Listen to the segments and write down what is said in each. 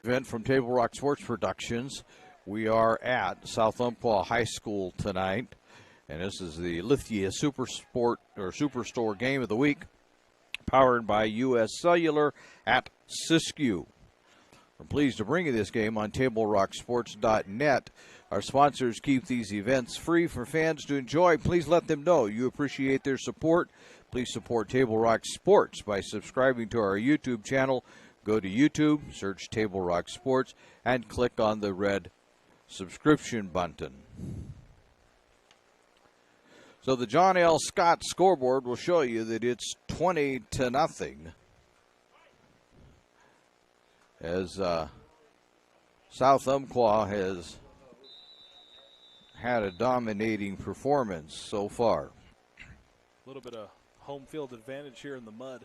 Event from Table Rock Sports Productions. We are at South Umpqua High School tonight, and this is the Lithia Superstore Game of the Week, powered by U.S. Cellular at Siskiyou. We're pleased to bring you this game on TableRockSports.net. Our sponsors keep these events free for fans to enjoy. Please let them know you appreciate their support. Please support Table Rock Sports by subscribing to our YouTube channel. Go to YouTube, search Table Rock Sports, and click on the red subscription button. So the John L. Scott scoreboard will show you that it's 20-0 as South Umpqua has had a dominating performance so far. A little bit of home field advantage here in the mud.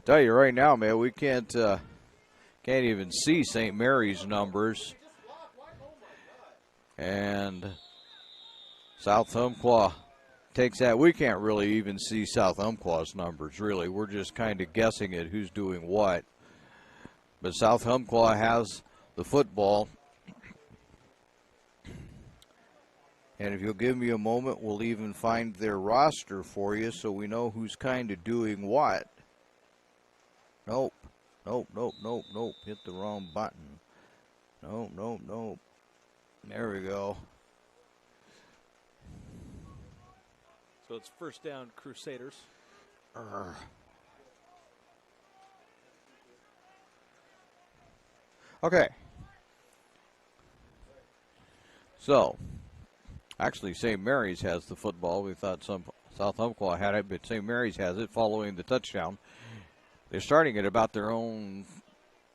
Tell you right now, man, we can't even see St. Mary's numbers, and South Umpqua takes that. We can't really even see South Umpqua's numbers, really. We're just kind of guessing at who's doing what. But South Umpqua has the football, and if you'll give me a moment, we'll even find their roster for you so we know who's kind of doing what. Nope. Hit the wrong button. Nope. There we go. So it's first down, Crusaders. Okay. So, actually, St. Mary's has the football. We thought South Umpqua had it, but St. Mary's has it following the touchdown. They're starting at about their own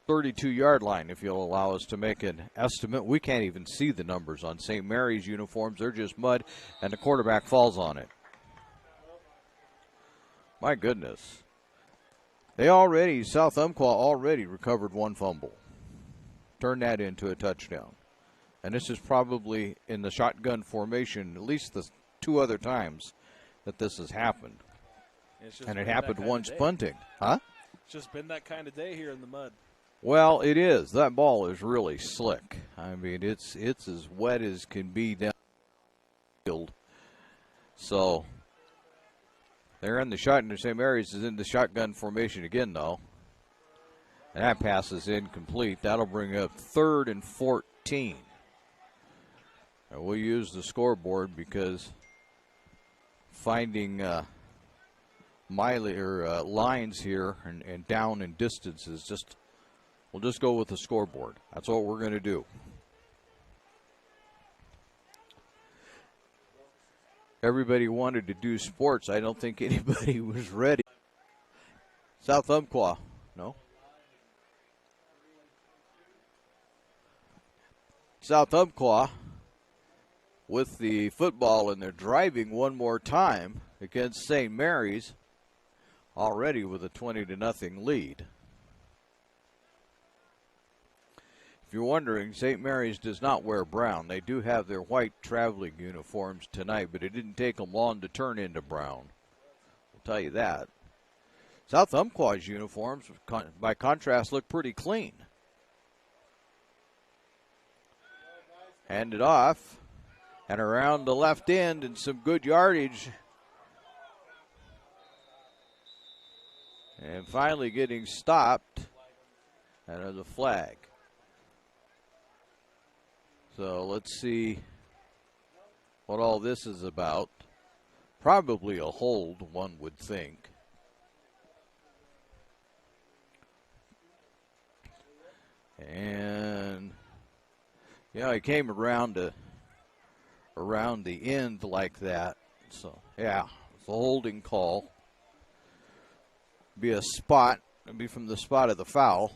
32-yard line, if you'll allow us to make an estimate. We can't even see the numbers on St. Mary's uniforms. They're just mud, and the quarterback falls on it. My goodness. South Umpqua already recovered one fumble. Turned that into a touchdown. And this is probably in the shotgun formation, at least the two other times that this has happened. And it happened once punting. Huh? It's just been that kind of day here in the mud. Well, it is. That ball is really slick. I mean, it's as wet as can be down the field. So they're in the shotgun. St. Mary's is in the shotgun formation again, though. And that pass is incomplete. That'll bring up 3rd and 14. And we'll use the scoreboard because finding lines here and down and distance is just, we'll just go with the scoreboard. That's what we're going to do. Everybody wanted to do sports. I don't think anybody was ready. South Umpqua, no? South Umpqua with the football, and they're driving one more time against St. Mary's, already with a 20-0 lead. If you're wondering, St. Mary's does not wear brown. They do have their white traveling uniforms tonight, but it didn't take them long to turn into brown. I'll tell you that. South Umpqua's uniforms, by contrast, look pretty clean. Handed off, and around the left end, and some good yardage. And finally getting stopped, and there's a flag. So let's see what all this is about. Probably a hold, one would think. And he came around the end like that. So yeah, it's a holding call. Be a spot. It'll be from the spot of the foul.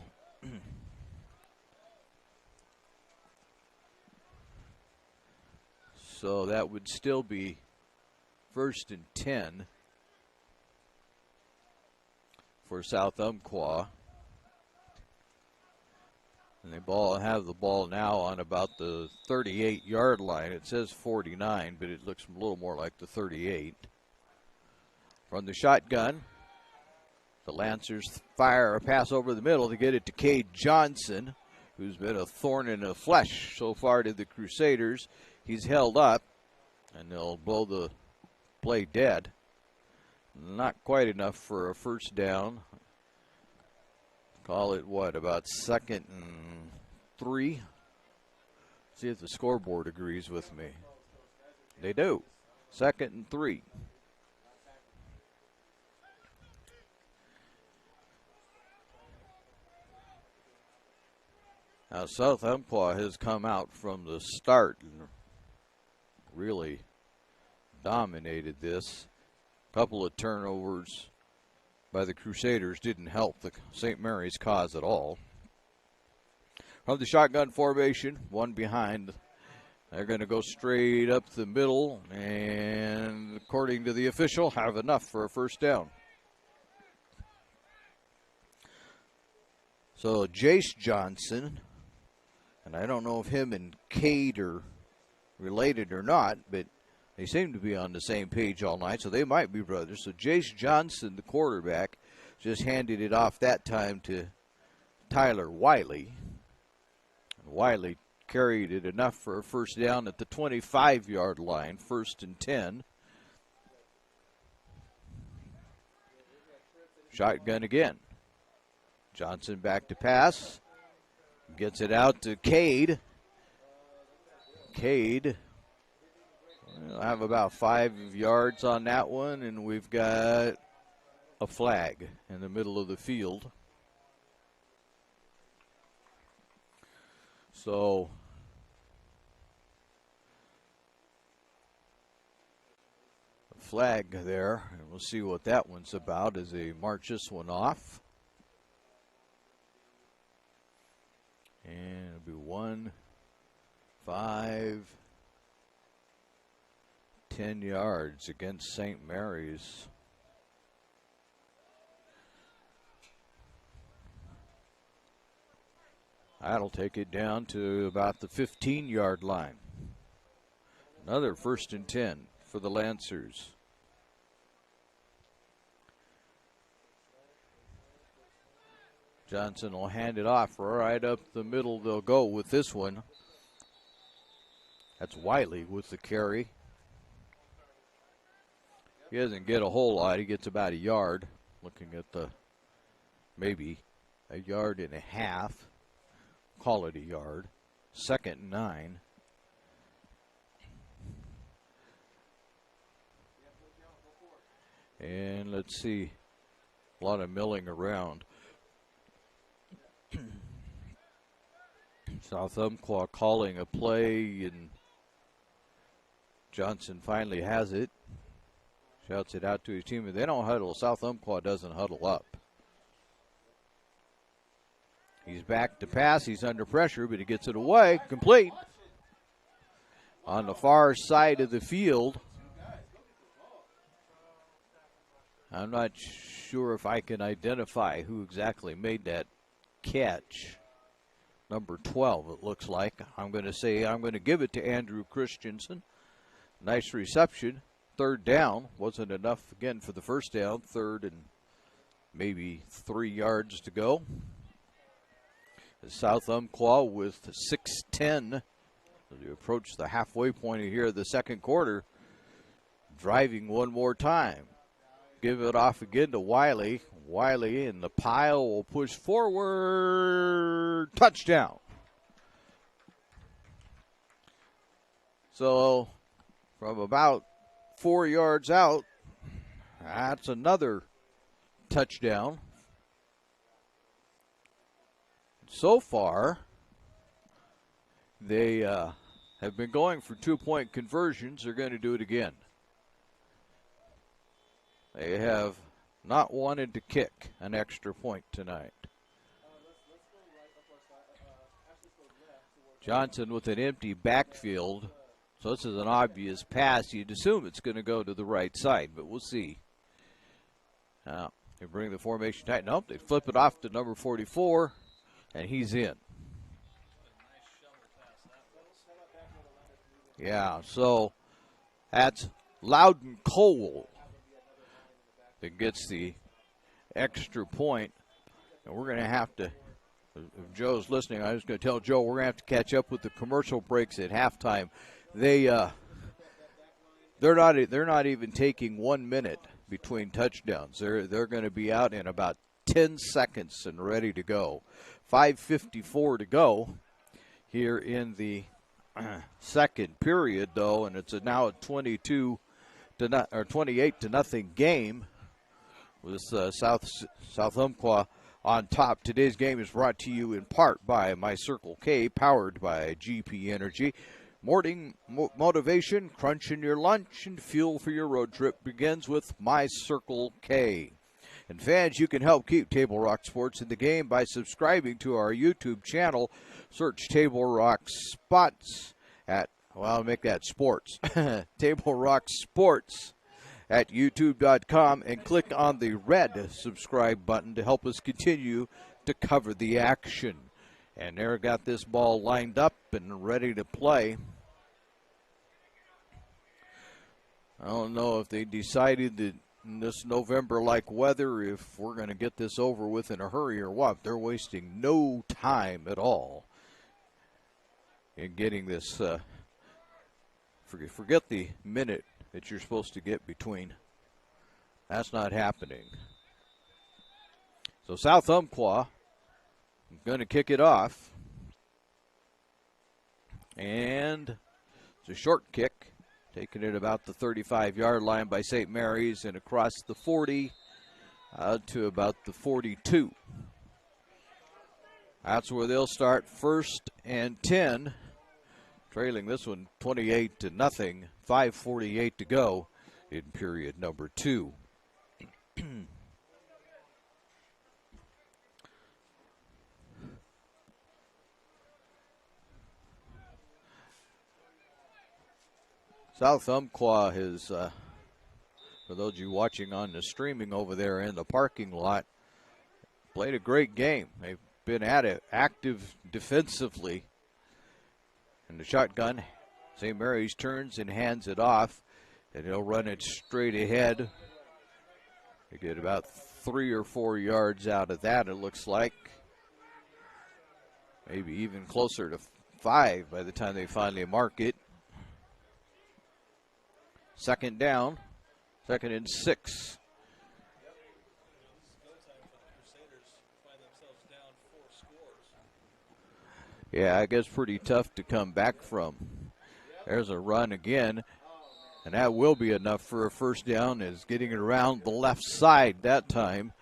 So that would still be 1st and 10 for South Umpqua. And they have the ball now on about the 38-yard line. It says 49, but it looks a little more like the 38. From the shotgun, the Lancers fire a pass over the middle to get it to Cade Johnson. who's been a thorn in the flesh so far to the Crusaders. He's held up, and they'll blow the play dead. Not quite enough for a first down. Call it what, about 2nd and 3? See if the scoreboard agrees with me. They do. 2nd and 3. Now South Umpqua has come out from the start and really dominated this. A couple of turnovers by the Crusaders didn't help the St. Mary's cause at all. From the shotgun formation, one behind. They're going to go straight up the middle and, according to the official, have enough for a first down. So Jace Johnson, and I don't know if him and Cade are related or not, but they seem to be on the same page all night, so they might be brothers. So Jace Johnson, the quarterback, just handed it off that time to Tyler Wiley. And Wiley carried it enough for a first down at the 25-yard line, 1st and 10. Shotgun again. Johnson back to pass. Gets it out to Cade. Cade will have about 5 yards on that one, and we've got a flag in the middle of the field. So a flag there, and we'll see what that one's about as they march this one off. And it'll be 1, 5, 10 yards against St. Mary's. That'll take it down to about the 15-yard line. Another 1st and 10 for the Lancers. Johnson will hand it off right up the middle. They'll go with this one. That's Wiley with the carry. He doesn't get a whole lot. He gets about a yard. Looking at the maybe a yard and a half. Call it a yard. 2nd and 9. And let's see. A lot of milling around. South Umpqua calling a play, and Johnson finally has it. Shouts it out to his team. They don't huddle. South Umpqua doesn't huddle up. He's back to pass. He's under pressure, but he gets it away. Complete. On the far side of the field. I'm not sure if I can identify who exactly made that catch. Number 12, it looks like. I'm going to give it to Andrew Christensen. Nice reception. 3rd down. Wasn't enough, again, for the first down. 3rd and maybe 3 yards to go. South Umpqua with 6:10 as we approach the halfway point here of the second quarter. Driving one more time. Give it off again to Wiley. Wiley in the pile will push forward. Touchdown. So from about 4 yards out, that's another touchdown. So far, they have been going for 2-point conversions. They're going to do it again. They have not wanted to kick an extra point tonight. Johnson with an empty backfield. So this is an obvious pass. You'd assume it's going to go to the right side, but we'll see. Now, they bring the formation tight. Nope, they flip it off to number 44, and he's in. Yeah, so that's Loudon Cole that gets the extra point, and we're going to have to If Joe's listening, I was going to tell Joe we're going to have to catch up with the commercial breaks at halftime. They're not even taking 1 minute between touchdowns. They're going to be out in about 10 seconds and ready to go. 5:54 to go here in the second period, though, and it's now a 28 to nothing game with South Umpqua on top. Today's game is brought to you in part by My Circle K, powered by GP Energy. Morning motivation, crunch in your lunch, and fuel for your road trip begins with My Circle K. And fans, you can help keep Table Rock Sports in the game by subscribing to our YouTube channel. Search Table Rock Spots at, well, I'll make that sports. Table Rock Sports at youtube.com and click on the red subscribe button to help us continue to cover the action. And they're got this ball lined up and ready to play. I don't know if they decided that in this November-like weather, if we're going to get this over with in a hurry or what. They're wasting no time at all in getting this. Forget the minute that you're supposed to get between. That's not happening. So South Umpqua is going to kick it off. And it's a short kick. Taking it about the 35-yard line by St. Mary's and across the 40 out to about the 42. That's where they'll start, 1st and 10. Trailing this one 28 to nothing. 5:48 to go in period number 2. South Umpqua has, for those of you watching on the streaming over there in the parking lot, played a great game. They've been at it, active defensively. And the shotgun, St. Mary's turns and hands it off, and he'll run it straight ahead. They get about 3 or 4 yards out of that, it looks like. Maybe even closer to 5 by the time they finally mark it. 2nd down, 2nd and 6. Yeah, I guess pretty tough to come back from. There's a run again, and that will be enough for a 1st down, is getting it around the left side that time.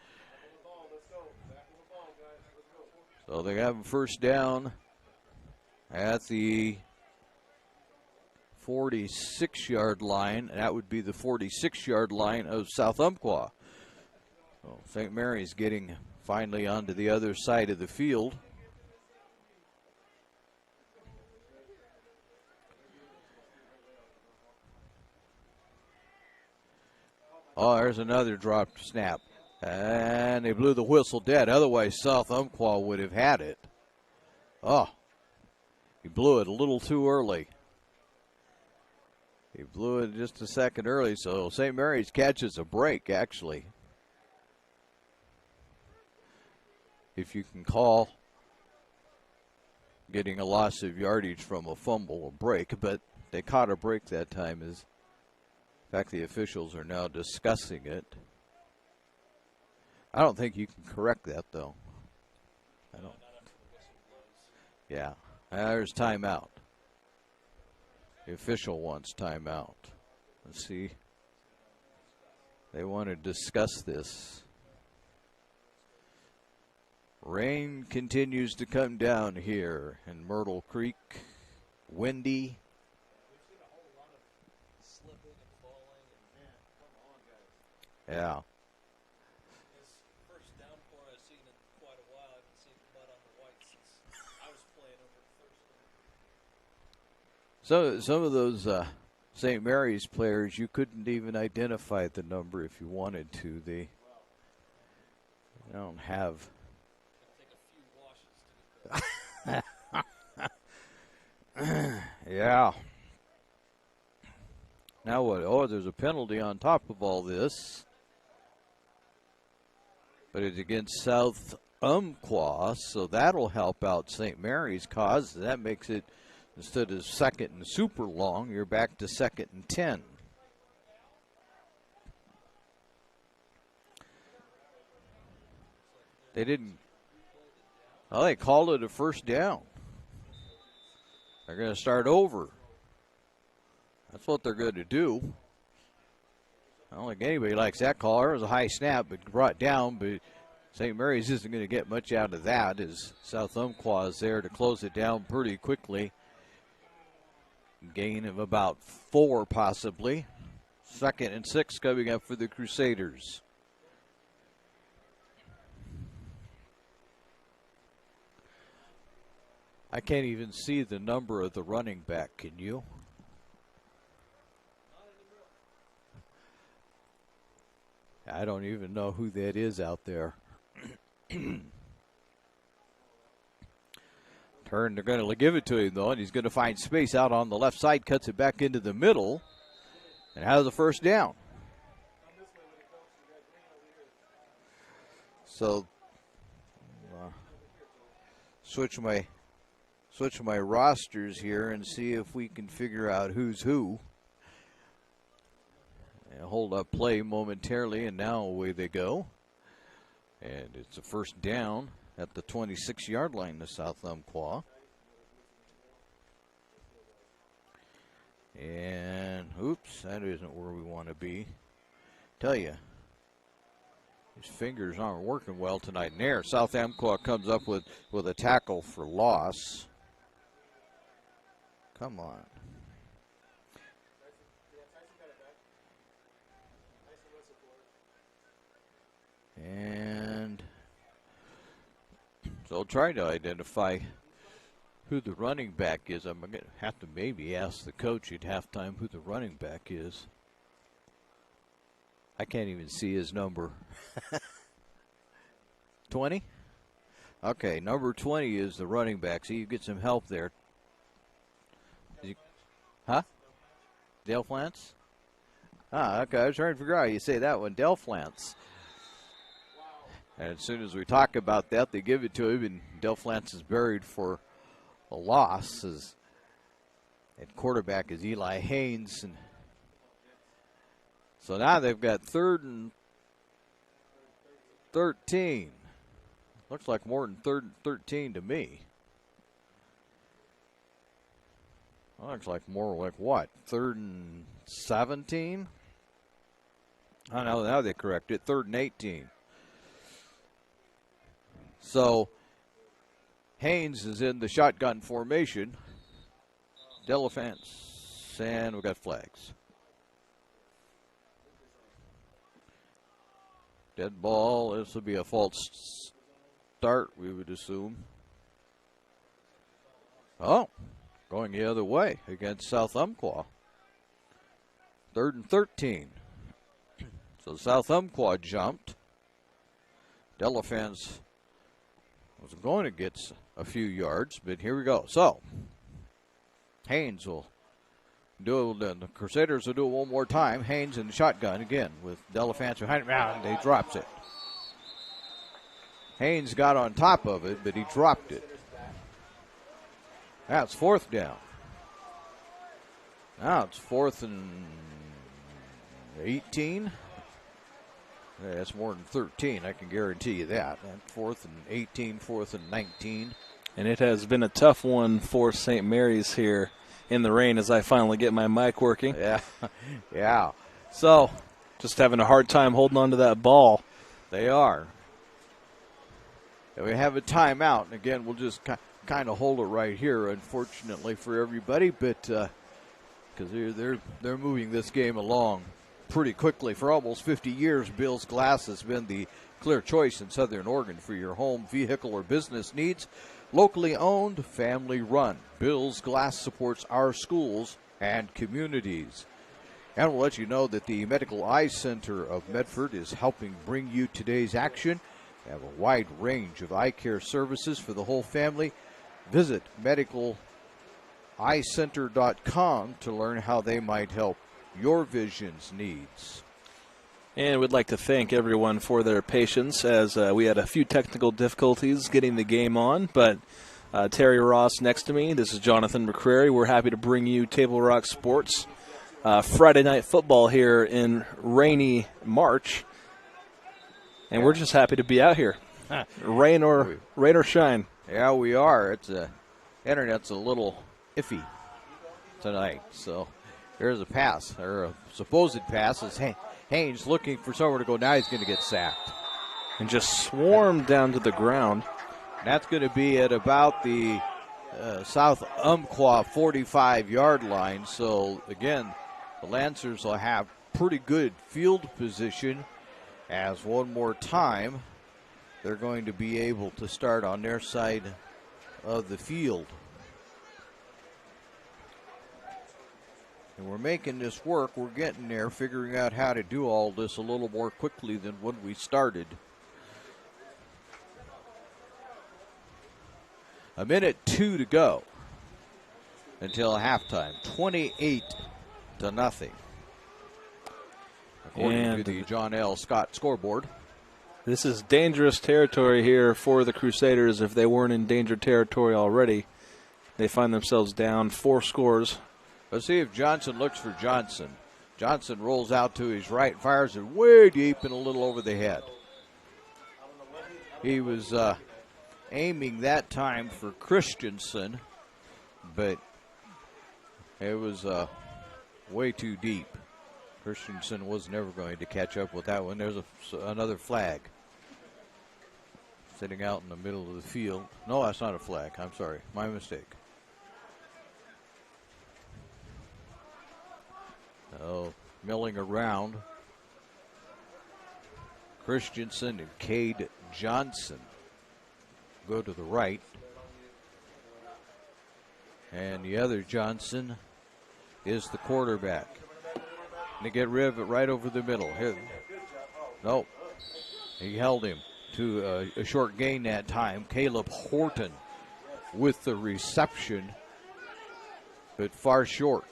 So they have a 1st down at the 46-yard line. That would be the 46-yard line of South Umpqua. So St. Mary's getting finally onto the other side of the field. Oh, there's another dropped snap. And they blew the whistle dead. Otherwise, South Umpqua would have had it. Oh, he blew it a little too early. He blew it just a second early, so St. Mary's catches a break, actually. If you can call getting a loss of yardage from a fumble a break, but they caught a break that time. In fact, the officials are now discussing it. I don't think you can correct that, though. I don't. Yeah, there's timeout. The official wants timeout. Let's see. They want to discuss this. Rain continues to come down here in Myrtle Creek. Windy. Yeah. So some of those St. Mary's players, you couldn't even identify the number if you wanted to. They don't have. Yeah. Now what? Oh, there's a penalty on top of all this. But it's against South Umpqua, so that'll help out St. Mary's cause. That makes it, instead of second and super long, you're back to 2nd and 10. They didn't, well, they called it a first down. They're going to start over. That's what they're going to do. I don't think anybody likes that call. It was a high snap, but brought down, but St. Mary's isn't going to get much out of that as South Umpqua is there to close it down pretty quickly. Gain of about 4 possibly. 2nd and 6 coming up for the Crusaders. I can't even see the number of the running back, can you? I don't even know who that is out there. They're going to give it to him, though, and he's going to find space out on the left side, cuts it back into the middle, and has the first down. So, switch my rosters here and see if we can figure out who's who. And hold up play momentarily, and now away they go. And it's a first down at the 26-yard line to South Umpqua. And, oops, that isn't where we want to be. Tell you, his fingers aren't working well tonight. And there, South Umpqua comes up with a tackle for loss. Come on. And so trying to identify who the running back is. I'm going to have to maybe ask the coach at halftime who the running back is. I can't even see his number. 20? Okay, number 20 is the running back. So you get some help there. Huh? Dale Flance? Ah, okay. I was trying to figure out how you say that one. Dale Flance. And as soon as we talk about that, they give it to him, and Del Flance is buried for a loss. At quarterback is Eli Haynes. And so now they've got 3rd and 13. Looks like more than 3rd and 13 to me. Looks like more like what? 3rd and 17? Oh, no, now they correct it. 3rd and 18. So Haynes is in the shotgun formation. Delafance, and we got flags. Dead ball. This will be a false start, we would assume. Oh, going the other way against South Umpqua. 3rd and 13. So South Umpqua jumped. Delafance was going to get a few yards, but here we go. So Haynes will do it, and the Crusaders will do it one more time. Haynes in the shotgun again with Delafance behind him, and he drops it. Haynes got on top of it, but he dropped it. Now it's 4th down. Now it's 4th and 18. Yeah, that's more than 13, I can guarantee you that. 4th and 18, 4th and 19. And it has been a tough one for St. Mary's here in the rain as I finally get my mic working. Yeah, yeah. So, just having a hard time holding on to that ball. They are. And we have a timeout. And again, we'll just kind of hold it right here, unfortunately for everybody, but because they're moving this game along pretty quickly. For almost 50 years, Bill's Glass has been the clear choice in Southern Oregon for your home, vehicle, or business needs. Locally owned, family run. Bill's Glass supports our schools and communities. And we'll let you know that the Medical Eye Center of Medford is helping bring you today's action. They have a wide range of eye care services for the whole family. Visit medicaleyecenter.com to learn how they might help your vision's needs. And we'd like to thank everyone for their patience as we had a few technical difficulties getting the game on. But Terry Ross next to me, this is Jonathan McCrary. We're happy to bring you Table Rock Sports Friday night football here in rainy March. And we're just happy to be out here, rain or shine. Yeah, we are. Internet's a little iffy tonight. So there's a pass, or a supposed pass. It's Haynes looking for somewhere to go. Now he's going to get sacked. And just swarmed down to the ground. That's going to be at about the South Umpqua 45-yard line. So, again, the Lancers will have pretty good field position as one more time they're going to be able to start on their side of the field. And we're making this work. We're getting there, figuring out how to do all this a little more quickly than when we started. A minute 2 to go until halftime. 28-0. According to the John L. Scott scoreboard. This is dangerous territory here for the Crusaders. If they weren't in danger territory already, they find themselves down 4 scores. Let's see if Johnson looks for Johnson. Johnson rolls out to his right, fires it way deep and a little over the head. He was aiming that time for Christensen, but it was way too deep. Christensen was never going to catch up with that one. There's another flag sitting out in the middle of the field. No, that's not a flag. I'm sorry. My mistake. Oh, milling around. Christensen and Cade Johnson go to the right. And the other Johnson is the quarterback. And they get rid of it right over the middle. Here. Nope. He held him to a short gain that time. Caleb Horton with the reception, but far short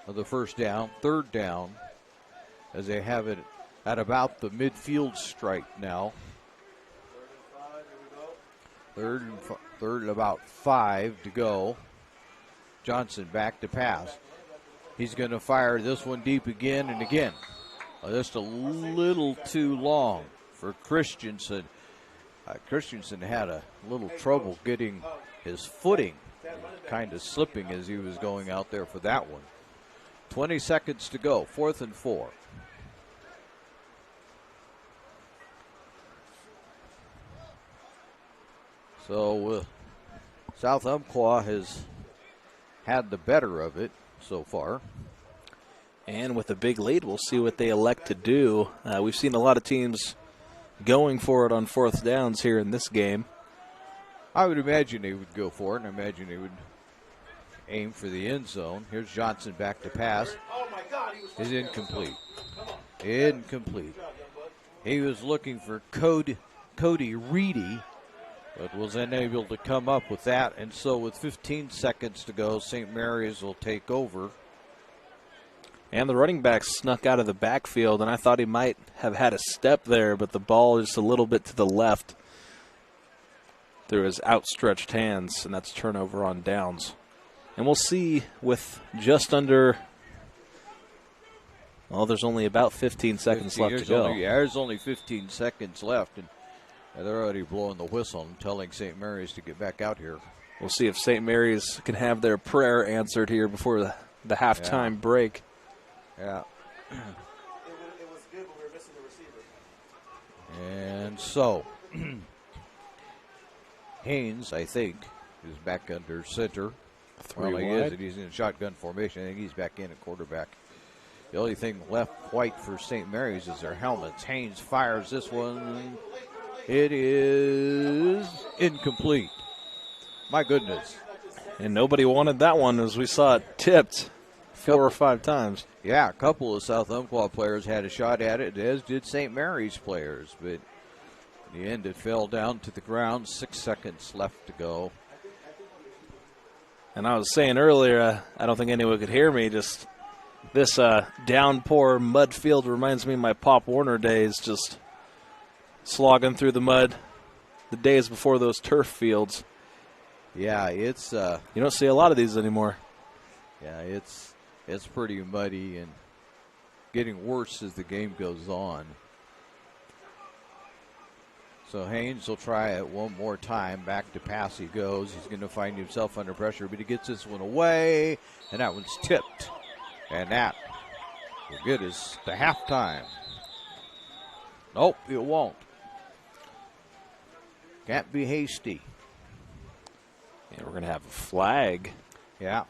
of the first down. Third down, as they have it at about the midfield stripe now. Third and about 5 to go. Johnson back to pass. He's going to fire this one deep again and again. Just a little too long for Christensen. Christensen had a little trouble getting his footing, kind of slipping as he was going out there for that one. 20 seconds to go, 4th and 4. So South Umpqua has had the better of it so far. And with a big lead, we'll see what they elect to do. We've seen a lot of teams going for it on 4th downs here in this game. I would imagine they would go for it, and I imagine they would aim for the end zone. Here's Johnson back to pass. Is incomplete. Incomplete. He was looking for Cody Reedy, but was unable to come up with that. And so with 15 seconds to go, St. Mary's will take over. And the running back snuck out of the backfield, and I thought he might have had a step there, but the ball is a little bit to the left through his outstretched hands, and that's turnover on downs. And we'll see with just under, well, there's only about 15 seconds left to go. There's only 15 seconds left, and they're already blowing the whistle and telling St. Mary's to get back out here. We'll see if St. Mary's can have their prayer answered here before the halftime break. Yeah. It was good, but we were missing the receiver. And so, Haynes, I think, is back under center. Three he wide. is, and he's in shotgun formation. I think he's back in at quarterback. The only thing left white for St. Mary's is their helmets. Haynes fires this one. It is incomplete. My goodness. And nobody wanted that one as we saw it tipped 4 or 5 times. Yeah, a couple of South Umpqua players had a shot at it, as did St. Mary's players. But in the end, it fell down to the ground. 6 seconds left to go. And I was saying earlier, I don't think anyone could hear me, just This downpour mud field reminds me of my Pop Warner days, just slogging through the mud the days before those turf fields. Yeah, it's you don't see a lot of these anymore. Yeah, it's pretty muddy and getting worse as the game goes on. So Haynes will try it one more time. Back to pass he goes. He's going to find himself under pressure, but he gets this one away, and that one's tipped. And that will get us to halftime. Nope, it won't. Can't be hasty. Yeah, we're going to have a flag. Yeah.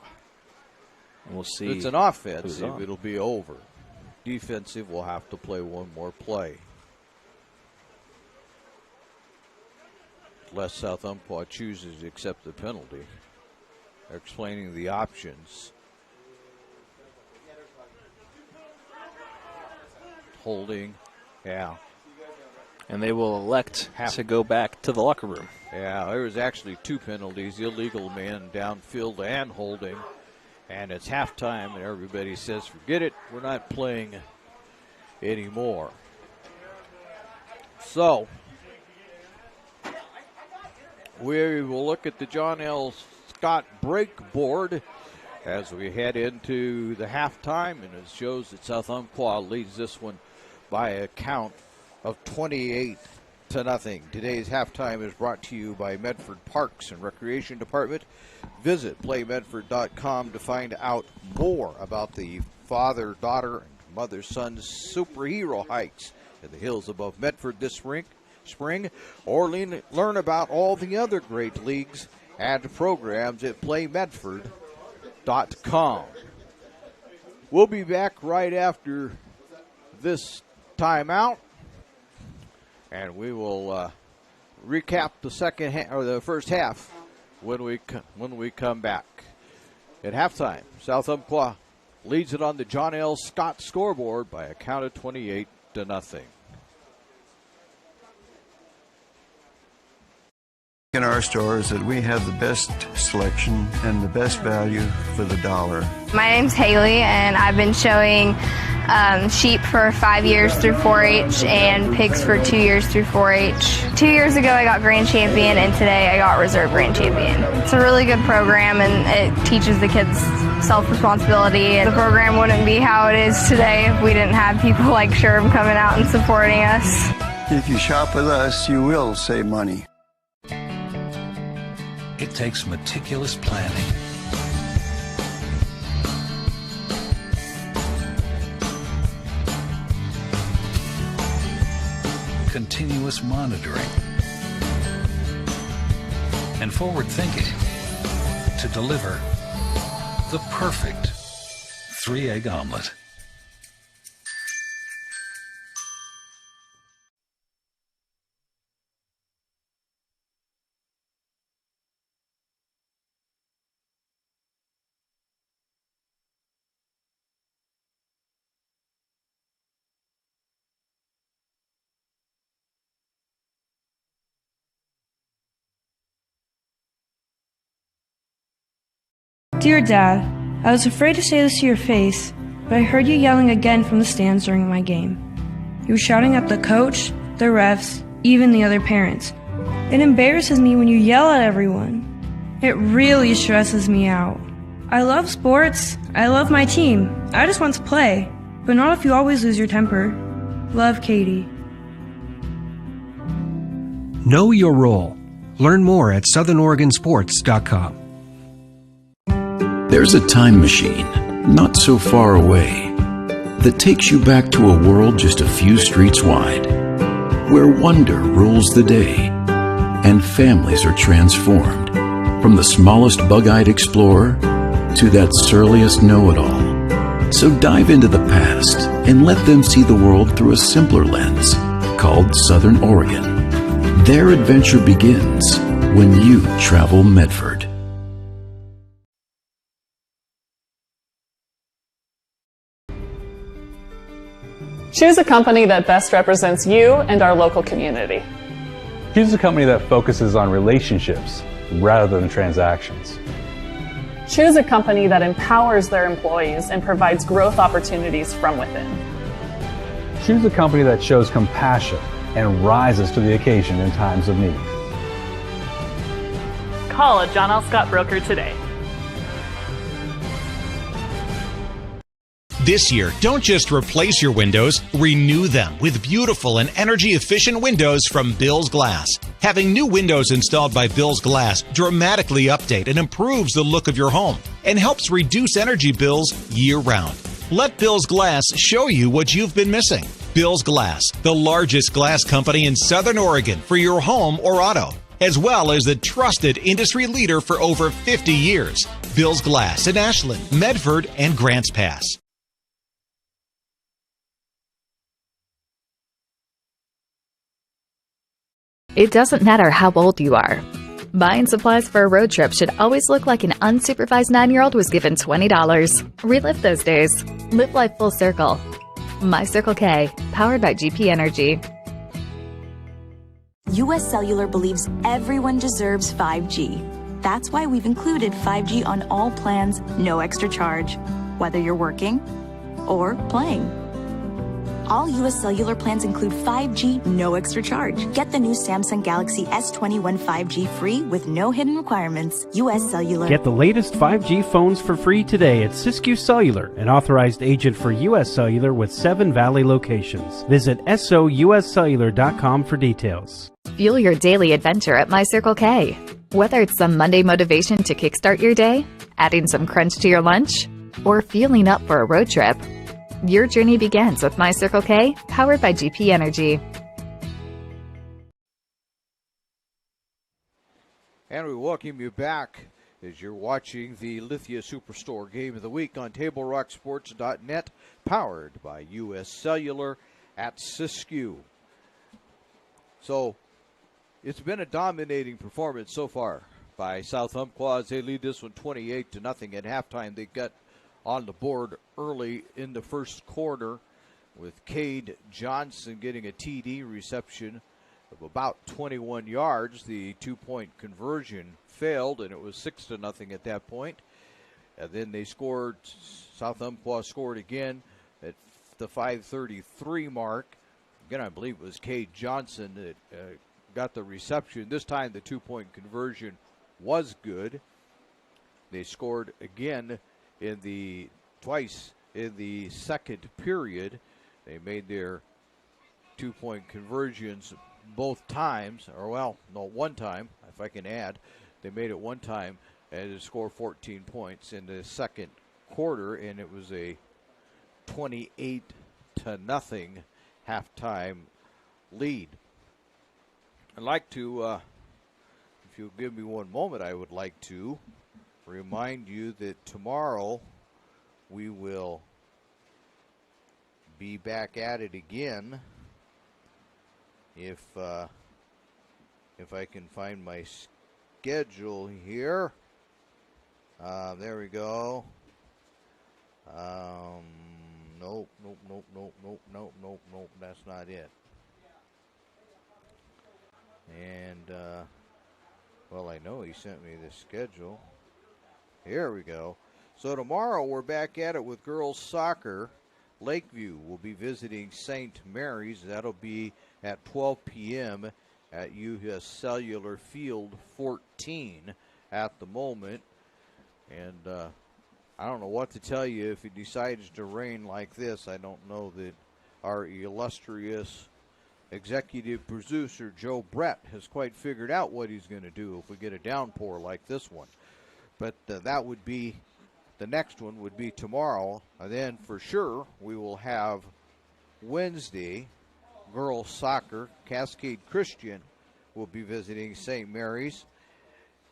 We'll see. If it's an offensive, it'll be over. Defensive, we'll have to play one more play. Unless South Umpqua chooses to accept the penalty. They're explaining the options. Holding, yeah. And they will elect to go back to the locker room. Yeah, there was actually 2 penalties, illegal man downfield and holding. And it's halftime, and everybody says, forget it, we're not playing anymore. So, we will look at the John L. Scott break board as we head into the halftime, and it shows that South Umpqua leads this one by a count of 28-0. Today's halftime is brought to you by Medford Parks and Recreation Department. Visit playmedford.com to find out more about the father, daughter, and mother-son superhero hikes in the hills above Medford this spring, or learn about all the other great leagues and programs at playmedford.com. We'll be back right after this timeout, and we will recap the first half when we come back. At halftime, South Umpqua leads it on the John L. Scott scoreboard by a count of 28-0. In our store is that we have the best selection and the best value for the dollar. My name's Haley, and I've been showing sheep for 5 years through 4-H and pigs for 2 years through 4-H. 2 years ago I got grand champion, and today I got reserve grand champion. It's a really good program, and it teaches the kids self-responsibility. The program wouldn't be how it is today if we didn't have people like Sherm coming out and supporting us. If you shop with us, you will save money. It takes meticulous planning, continuous monitoring, and forward thinking to deliver the perfect 3-egg omelet. Dear Dad, I was afraid to say this to your face, but I heard you yelling again from the stands during my game. You were shouting at the coach, the refs, even the other parents. It embarrasses me when you yell at everyone. It really stresses me out. I love sports. I love my team. I just want to play, but not if you always lose your temper. Love, Katie. Know your role. Learn more at southernoregonsports.com. There's a time machine, not so far away, that takes you back to a world just a few streets wide, where wonder rules the day, and families are transformed, from the smallest bug-eyed explorer to that surliest know-it-all. So dive into the past and let them see the world through a simpler lens, called Southern Oregon. Their adventure begins when you travel Medford. Choose a company that best represents you and our local community. Choose a company that focuses on relationships rather than transactions. Choose a company that empowers their employees and provides growth opportunities from within. Choose a company that shows compassion and rises to the occasion in times of need. Call a John L. Scott broker today. This year, don't just replace your windows, renew them with beautiful and energy-efficient windows from Bill's Glass. Having new windows installed by Bill's Glass dramatically update and improves the look of your home and helps reduce energy bills year-round. Let Bill's Glass show you what you've been missing. Bill's Glass, the largest glass company in Southern Oregon for your home or auto, as well as the trusted industry leader for over 50 years. Bill's Glass in Ashland, Medford, and Grants Pass. It doesn't matter how old you are. Buying supplies for a road trip should always look like an unsupervised 9-year-old was given $20. Relive those days. Live life full circle. My Circle K, powered by GP Energy. US Cellular believes everyone deserves 5G. That's why we've included 5G on all plans, no extra charge, whether you're working or playing. All US Cellular plans include 5G, no extra charge. Get the new Samsung Galaxy S21 5G free with no hidden requirements. US Cellular. Get the latest 5G phones for free today at Siskiyou Cellular, an authorized agent for US Cellular with 7 Valley locations. Visit souscellular.com for details. Fuel your daily adventure at My Circle K. Whether it's some Monday motivation to kickstart your day, adding some crunch to your lunch, or fueling up for a road trip, your journey begins with My Circle K, powered by GP Energy. And we welcome you back as you're watching the Lithia Superstore Game of the Week on TableRockSports.net, powered by US Cellular at Siskiyou. So, it's been a dominating performance so far by South Umpqua as they lead this one 28-0 at halftime. They got on the board early in the first quarter with Cade Johnson getting a TD reception of about 21 yards. The two-point conversion failed, and it was 6-0 at that point. And then they scored, South Umpqua scored again at the 5:33 mark. Again, I believe it was Cade Johnson that got the reception. This time the two-point conversion was good. They scored again twice in the second period. They made their two-point conversions both times, one time, if I can add. They made it one time and scored 14 points in the second quarter, and it was a 28-0 halftime lead. I'd like to, if you'll give me one moment, I would like to remind you that tomorrow we will be back at it again. If I can find my schedule here. There we go. Nope, that's not it. And, well, I know he sent me the schedule. Here we go. So tomorrow we're back at it with girls soccer. Lakeview will be visiting St. Mary's. That'll be at 12 p.m. at US Cellular Field 14 at the moment. And I don't know what to tell you if it decides to rain like this. I don't know that our illustrious executive producer Joe Brett has quite figured out what he's going to do if we get a downpour like this one. But that would be, the next one would be tomorrow. And then for sure we will have Wednesday girls soccer. Cascade Christian will be visiting St. Mary's.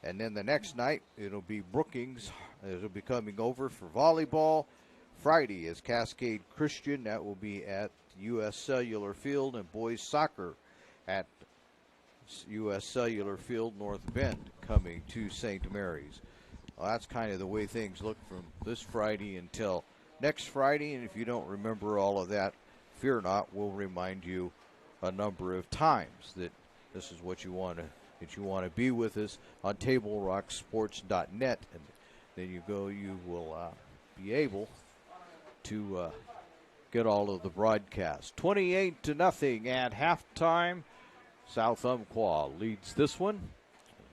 And then the next night it'll be Brookings. It'll be coming over for volleyball. Friday is Cascade Christian. That will be at US Cellular Field, and boys soccer at US Cellular Field North Bend coming to St. Mary's. Well, that's kind of the way things look from this Friday until next Friday. And if you don't remember all of that, fear not, we'll remind you a number of times that this is what you want to, that you want to be with us on TableRockSports.net. And then you will be able to get all of the broadcasts. 28-0 at halftime. South Umpqua leads this one.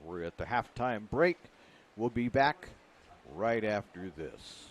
We're at the halftime break. We'll be back right after this.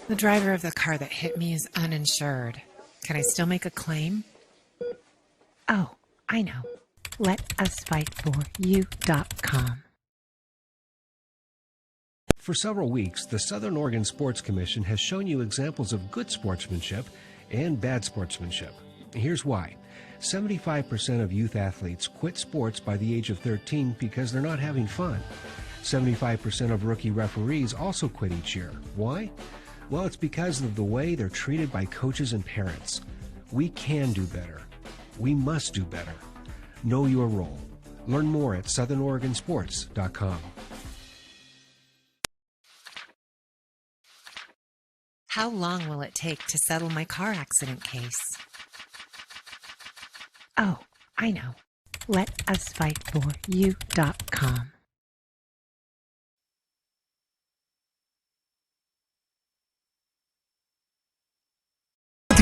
The driver of the car that hit me is uninsured. Can I still make a claim? Oh, I know. LetUsFightForYou.com. For several weeks, the Southern Oregon Sports Commission has shown you examples of good sportsmanship and bad sportsmanship. Here's why. 75% of youth athletes quit sports by the age of 13 because they're not having fun. 75% of rookie referees also quit each year. Why? Well, it's because of the way they're treated by coaches and parents. We can do better. We must do better. Know your role. Learn more at southernoregonsports.com. How long will it take to settle my car accident case? Oh, I know. LetUsFightForYou.com.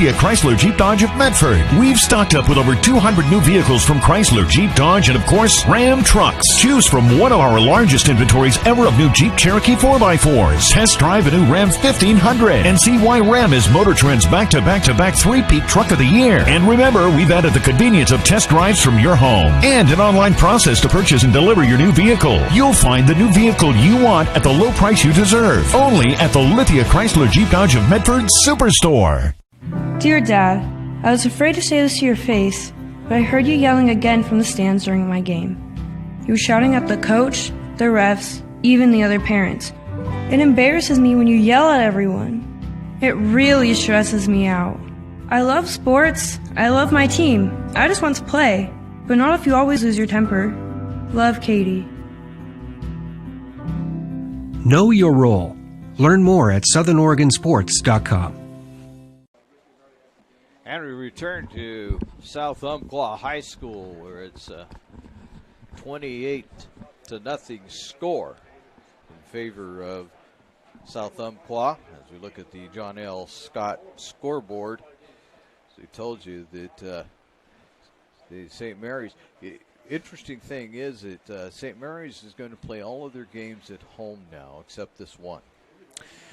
Chrysler Jeep Dodge of Medford. We've stocked up with over 200 new vehicles from Chrysler, Jeep, Dodge, and of course, Ram trucks. Choose from one of our largest inventories ever of new Jeep Cherokee 4x4s. Test drive a new Ram 1500 and see why Ram is Motor Trend's back-to-back-to-back three-peat truck of the year. And remember, we've added the convenience of test drives from your home and an online process to purchase and deliver your new vehicle. You'll find the new vehicle you want at the low price you deserve. Only at the Lithia Chrysler Jeep Dodge of Medford Superstore. Dear Dad, I was afraid to say this to your face, but I heard you yelling again from the stands during my game. You were shouting at the coach, the refs, even the other parents. It embarrasses me when you yell at everyone. It really stresses me out. I love sports. I love my team. I just want to play, but not if you always lose your temper. Love, Katie. Know your role. Learn more at southernoregonsports.com. And we return to South Umpqua High School, where it's a 28-0 score in favor of South Umpqua. As we look at the John L. Scott scoreboard, as we told you that the St. Mary's. Interesting thing is that St. Mary's is going to play all of their games at home now, except this one.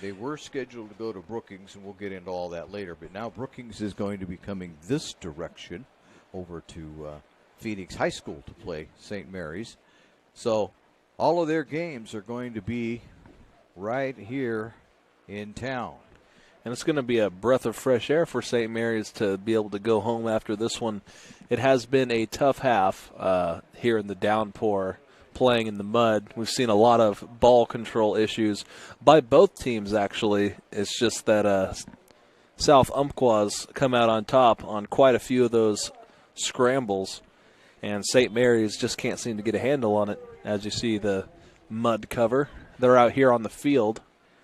They were scheduled to go to Brookings, and we'll get into all that later. But now Brookings is going to be coming this direction over to Phoenix High School to play St. Mary's. So all of their games are going to be right here in town. And it's going to be a breath of fresh air for St. Mary's to be able to go home after this one. It has been a tough half here in the downpour playing in the mud. We've seen a lot of ball control issues by both teams, actually. It's just that South Umpqua's come out on top on quite a few of those scrambles, and St. Mary's just can't seem to get a handle on it. As you see the mud cover, they're out here on the field.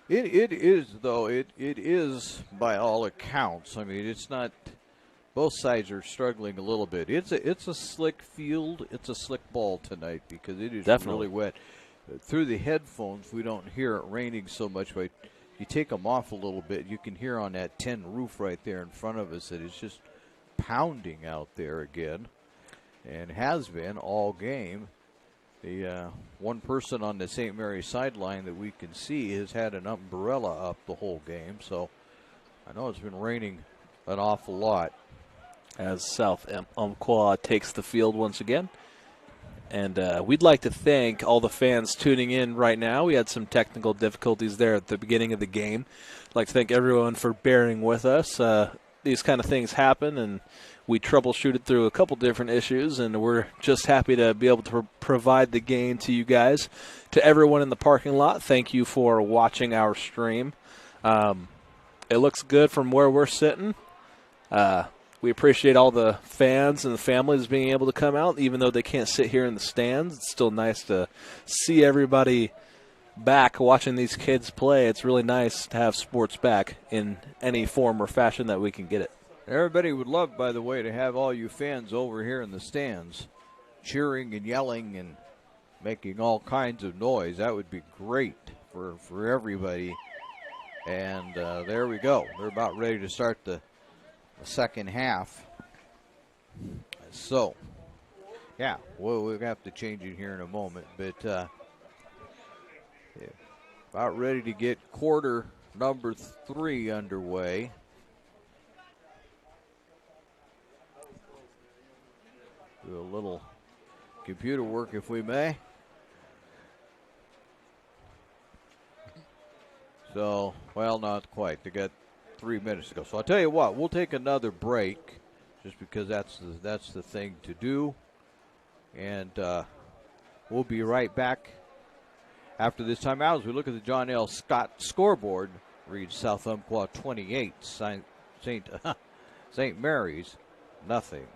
It is, though. It is, by all accounts. I mean, it's not. Both sides are struggling a little bit. It's a slick field. It's a slick ball tonight because it is Definitely really wet. Through the headphones, we don't hear it raining so much, but you take them off a little bit, you can hear on that tin roof right there in front of us that it's just pounding out there again, and has been all game. The one person on the St. Mary's sideline that we can see has had an umbrella up the whole game, so I know it's been raining an awful lot. As South Umpqua takes the field once again. And we'd like to thank all the fans tuning in right now. We had some technical difficulties there at the beginning of the game. I'd like to thank everyone for bearing with us. These kind of things happen, and we troubleshooted through a couple different issues, and we're just happy to be able to provide the game to you guys. To everyone in the parking lot, thank you for watching our stream. It looks good from where we're sitting. We appreciate all the fans and the families being able to come out, even though they can't sit here in the stands. It's still nice to see everybody back watching these kids play. It's really nice to have sports back in any form or fashion that we can get it. Everybody would love, by the way, to have all you fans over here in the stands cheering and yelling and making all kinds of noise. That would be great for everybody. And there we go. They're about ready to start the second half. So, yeah, we'll have to change it here in a moment. But yeah, about ready to get quarter number 3 underway. Do a little computer work if we may. So, well, not quite. They got 3 minutes to go. So I'll tell you what, we'll take another break just because that's the thing to do. And we'll be right back after this timeout as we look at the John L. Scott scoreboard. Reads South Umpqua 28, St. Mary's nothing.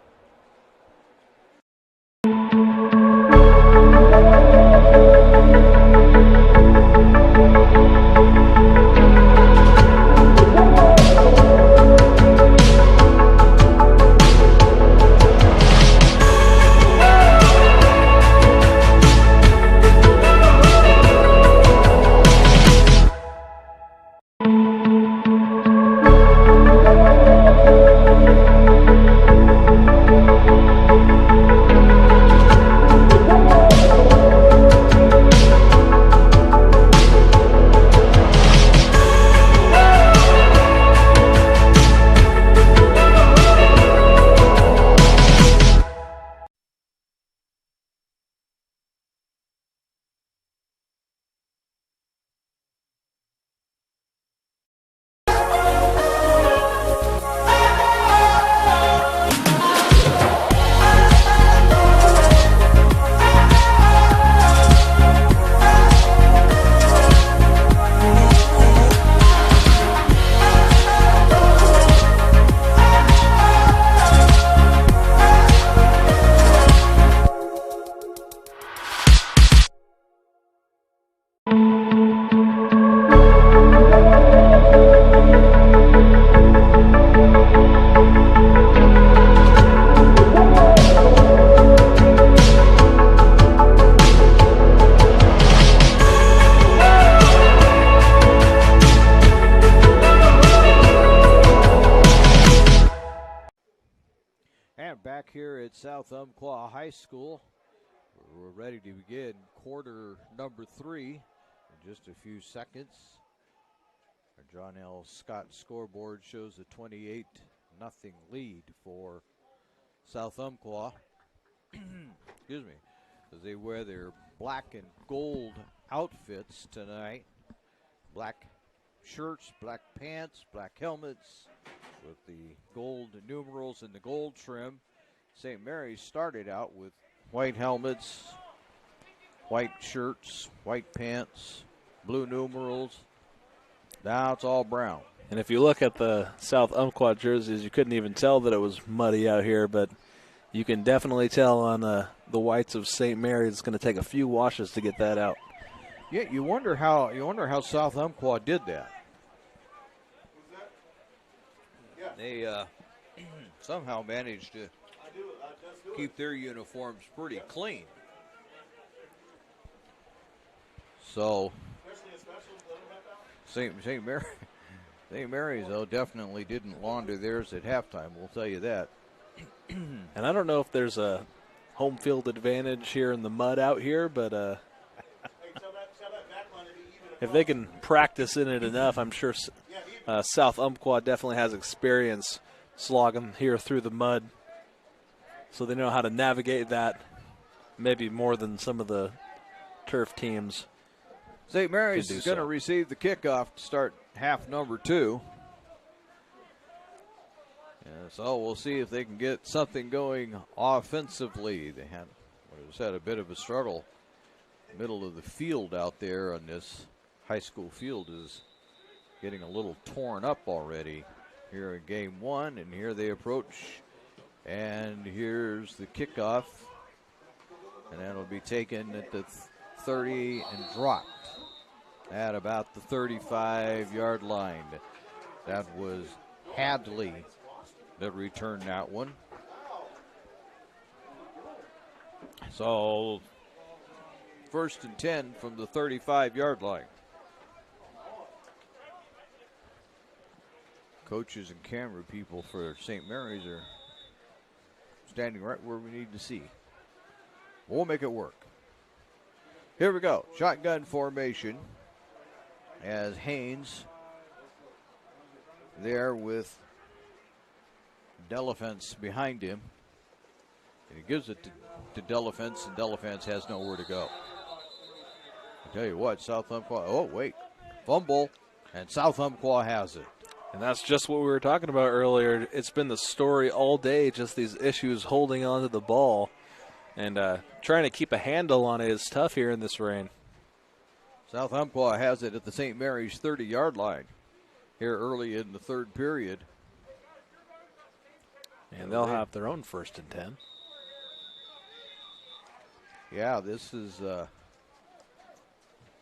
Back here at South Umpqua High School, we're ready to begin quarter number 3 in just a few seconds. Our John L. Scott scoreboard shows a 28-0 lead for South Umpqua. Excuse me, as they wear their black and gold outfits tonight. Black shirts, black pants, black helmets with the gold numerals and the gold trim. St. Mary's started out with white helmets, white shirts, white pants, blue numerals. Now it's all brown. And if you look at the South Umpqua jerseys, you couldn't even tell that it was muddy out here, but you can definitely tell on the whites of St. Mary's. It's going to take a few washes to get that out. Yeah, you wonder how South Umpqua did that. They somehow managed to keep their uniforms pretty clean. So St. Mary's, though, definitely didn't launder theirs at halftime. We'll tell you that. And I don't know if there's a home field advantage here in the mud out here, but if they can practice in it enough, I'm sure South Umpqua definitely has experience slogging here through the mud, so they know how to navigate that maybe more than some of the turf teams. St. Mary's is going to receive the kickoff to start half number 2. So we'll see if they can get something going offensively. They had a bit of a struggle. Middle of the field out there on this high school field is getting a little torn up already here in game 1, and here they approach, and here's the kickoff, and that'll be taken at the 30 and dropped at about the 35-yard line. That was Hadley that returned that one. So 1st and 10 from the 35-yard line. Coaches and camera people for St. Mary's are standing right where we need to see. We'll make it work. Here we go. Shotgun formation as Haynes there with Delafence behind him. And he gives it to Delafence, and Delafence has nowhere to go. I tell you what, South Umpqua, oh, wait, fumble, and South Umpqua has it. And that's just what we were talking about earlier. It's been the story all day, just these issues holding on to the ball. And trying to keep a handle on it is tough here in this rain. South Umpqua has it at the St. Mary's 30-yard line here early in the 3rd period. And they'll have their own 1st and 10. Yeah, this is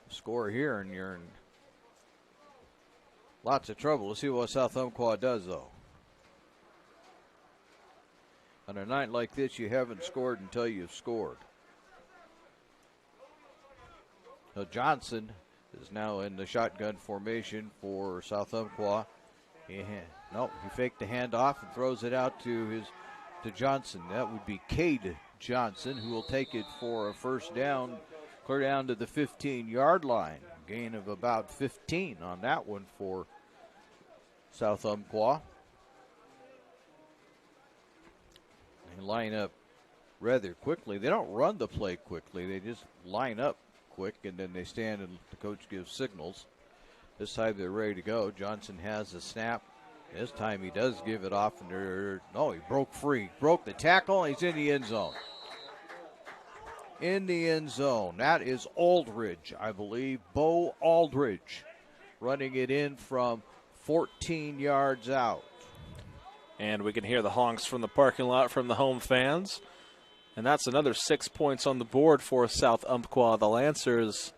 score here, and you're in lots of trouble. Let's see what South Umpqua does, though. On a night like this, you haven't scored until you've scored. So Johnson is now in the shotgun formation for South Umpqua. He faked the handoff and throws it out to Johnson. That would be Cade Johnson, who will take it for a 1st down, clear down to the 15-yard line. Gain of about 15 on that one for South Umpqua. They line up rather quickly. They don't run the play quickly. They just line up quick, and then they stand and the coach gives signals. This time they're ready to go. Johnson has the snap. This time he does give it off, and he broke free. Broke the tackle, and he's in the end zone. In the end zone. That is Aldridge, I believe. Bo Aldridge running it in from 14 yards out. And we can hear the honks from the parking lot from the home fans. And that's another 6 points on the board for South Umpqua. The Lancers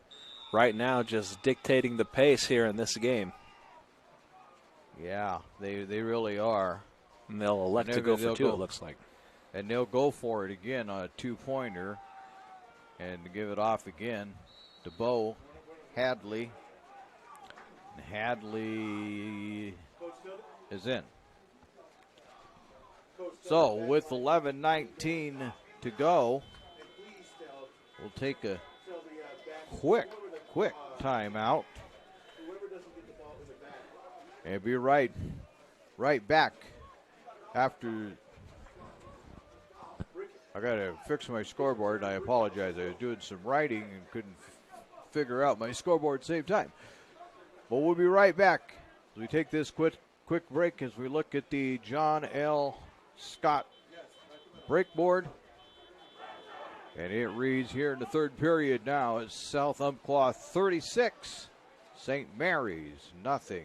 right now just dictating the pace here in this game. Yeah, they really are. And they'll elect to go for 2, it looks like. And they'll go for it again on a 2-pointer. And to give it off again to Bo Hadley. Hadley is in. So with 11:19 to go, we'll take a quick timeout. And be right back after. I got to fix my scoreboard, and I apologize. I was doing some writing and couldn't figure out my scoreboard at the same time. But we'll be right back as we take this quick break as we look at the John L. Scott break board. And it reads here in the third period now, it's South Umpqua 36, St. Mary's nothing.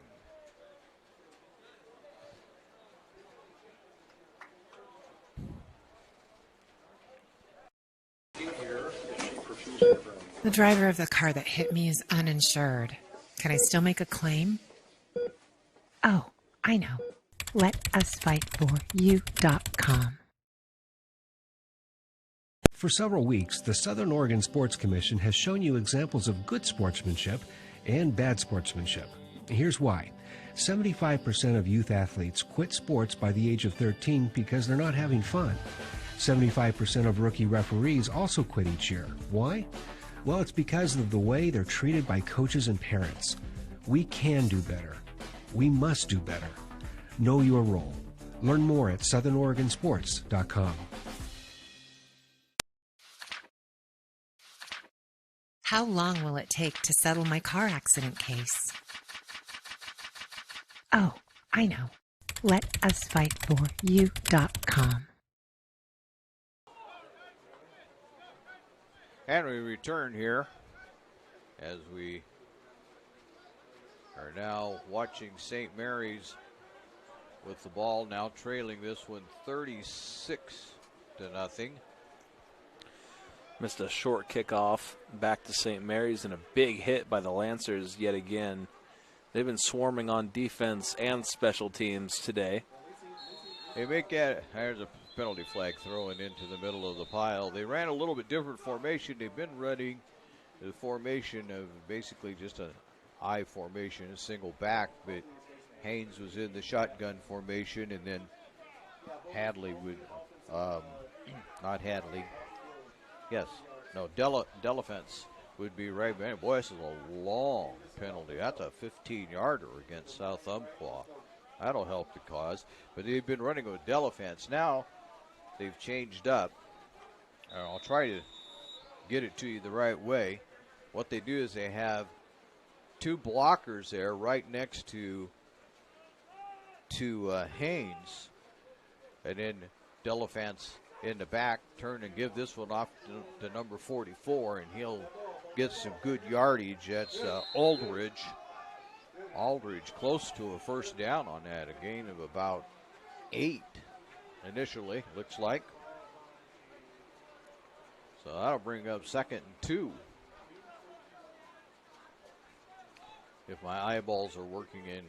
The driver of the car that hit me is uninsured. Can I still make a claim? Oh, I know. LetUsFightForYou.com. For several weeks, the Southern Oregon Sports Commission has shown you examples of good sportsmanship and bad sportsmanship. Here's why. 75% of youth athletes quit sports by the age of 13 because they're not having fun. 75% of rookie referees also quit each year. Why? Well, it's because of the way they're treated by coaches and parents. We can do better. We must do better. Know your role. Learn more at southernoregonsports.com. How long will it take to settle my car accident case? Oh, I know. LetUsFightForYou.com. And we return here as we are now watching St. Mary's with the ball, now trailing this one 36-0. Missed a short kickoff back to St. Mary's and a big hit by the Lancers yet again. They've been swarming on defense and special teams today. They make that, there's a penalty flag thrown into the middle of the pile. They ran a little bit different formation. They've been running the formation of basically just an I formation, a single back, but Haynes was in the shotgun formation, and then Hadley would, not Hadley, yes, no, Delafence would be right behind. Boy, this is a long penalty. That's a 15-yarder against South Umpqua. That'll help the cause. But they've been running with Delafence. Now they've changed up. And I'll try to get it to you the right way. What they do is they have two blockers there right next to Haynes. And then Delafence in the back, turn and give this one off to number 44, and he'll get some good yardage. That's Aldridge. Aldridge close to a first down on that, a gain of about 8 initially, looks like. So that'll bring up 2nd and 2. If my eyeballs are working in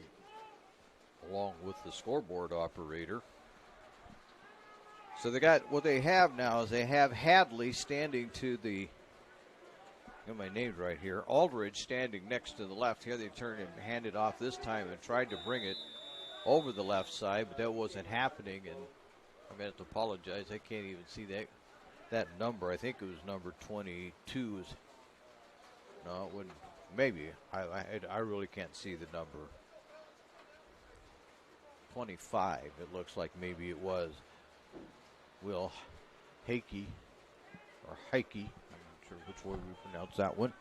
along with the scoreboard operator. So they got, what they have now is they have Hadley standing to the, got my names right here, Aldridge standing next to the left. Here they turned and handed off this time and tried to bring it over the left side, but that wasn't happening, and I'm going to have to apologize. I can't even see that number. I think it was number 22. No, it wouldn't. Maybe. I really can't see the number. 25, it looks like maybe it was. Will Hakey, or Heike, I'm not sure which way we pronounce that one.